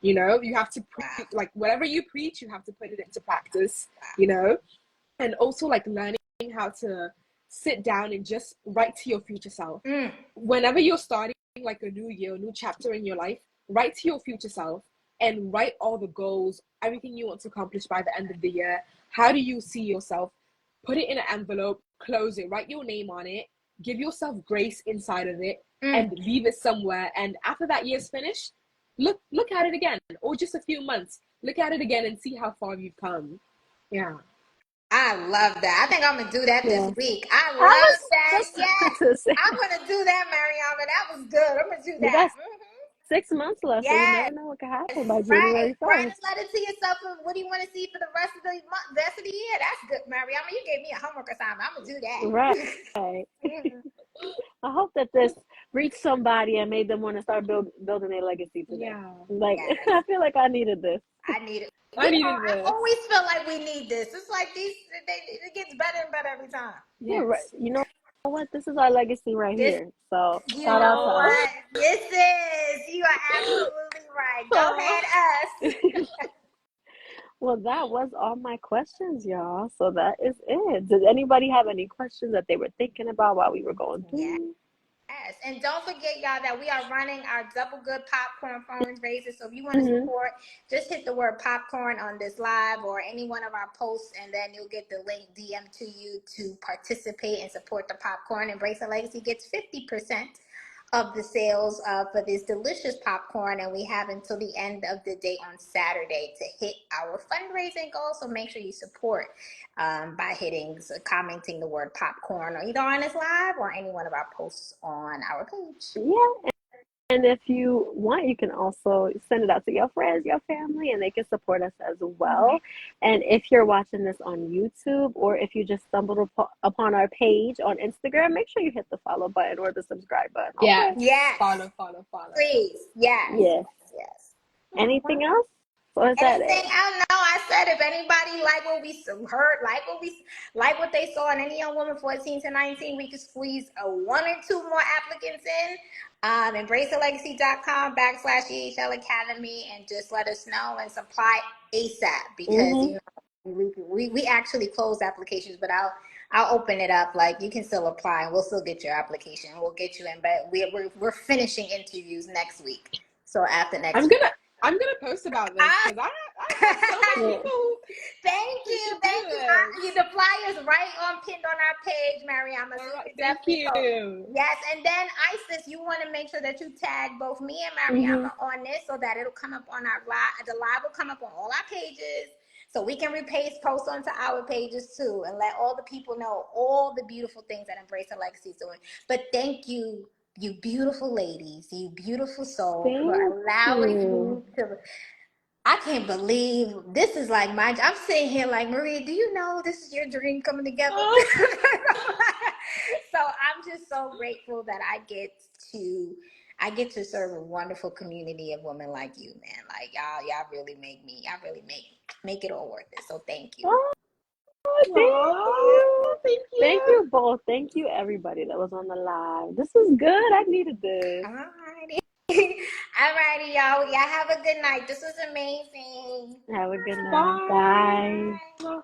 You know, you have to like whatever you preach, you have to put it into practice, you know, and also like learning how to sit down and just write to your future self. Whenever you're starting like a new year, a new chapter in your life, write to your future self and write all the goals, everything you want to accomplish by the end of the year. How do you see yourself? Put it in an envelope, close it, write your name on it, give yourself grace inside of it, and leave it somewhere. And after that year's finished, look at it again, or just a few months. Look at it again and see how far you've come. Yeah. I love that. I think I'm gonna do that this Yeah. week. I I love was that. just Yes, about to say I'm gonna do that, Mariama. That was good. I'm gonna do you that. got 6 months left, so you Yes, never know what could happen by right. January Write 1st. a letter to yourself. Of what do you want to see for the rest of the month, rest of the year? That's good, Mariama. You gave me a homework assignment. I'm gonna do Right. that. I hope that this reached somebody and made them want to start building a legacy today. Yeah. Like, Yes, I feel like I needed this. I need it. I needed I this. always feel like we need this. It's like it gets better and better every time. Yeah, right. Yes. You know what? This is our legacy right This, here. So you shout out to know us. Oh. what? This is. You are absolutely right. Go Oh. ahead, us. Well, that was all my questions, y'all. So that is it. Does anybody have any questions that they were thinking about while we were going Yeah. through? Yes, and don't forget, y'all, that we are running our Double Good Popcorn fundraiser. So if you want to Mm-hmm. support, just hit the word popcorn on this live or any one of our posts, and then you'll get the link DM to you to participate and support the popcorn. Embrace a Legacy gets 50% of the sales for this delicious popcorn, and we have until the end of the day on Saturday to hit our fundraising goal. So make sure you support by commenting the word popcorn or either on this live or any one of our posts on our page. Yeah. And if you want, you can also send it out to your friends, your family, and they can support us as well. And if you're watching this on YouTube or if you just stumbled upon our page on Instagram, make sure you hit the follow button or the subscribe button. Okay. Yes. Yes, Follow, follow, follow. please. Yes, Yeah. yes, yes. Anything else? Or is that Anything? it? I don't know. I said if anybody like what we heard, like what they saw in any young woman 14 to 19, we could squeeze a one or two more applicants in. EmbraceTheLegacy.com/EHL Academy and just let us know and supply ASAP because Mm-hmm. you know we actually close applications, but I'll open it up. Like you can still apply and we'll still get your application. We'll get you in, but we're finishing interviews next week. So after next I'm week. gonna I'm gonna post about this because I have so many Yeah. people Thank who you, should do thank you. this. The flyer's right on pinned on our page, Mariama. So All you right, can thank definitely go. you. Yes, and then Isis, you want to make sure that you tag both me and Mm-hmm. Mariama on this so that it'll come up on our live. The live will come up on all our pages. So we can repaste posts onto our pages too and let all the people know all the beautiful things that Embrace the Legacy is doing. But thank you, you beautiful ladies, you beautiful souls, for Thank allowing you. me to. I can't believe this is like I'm sitting here like, Maria, do you know this is your dream coming together? Oh, So I'm just so grateful that I get to serve a wonderful community of women like you, man. Like y'all really make it all worth it. So thank you. Oh, thank aw, you. thank Thank you. you both. Thank you everybody that was on the live. This is good. I needed this. Alrighty. Alrighty, y'all. Y'all have a good night. This was amazing. Have a good night. Bye. Bye. Bye.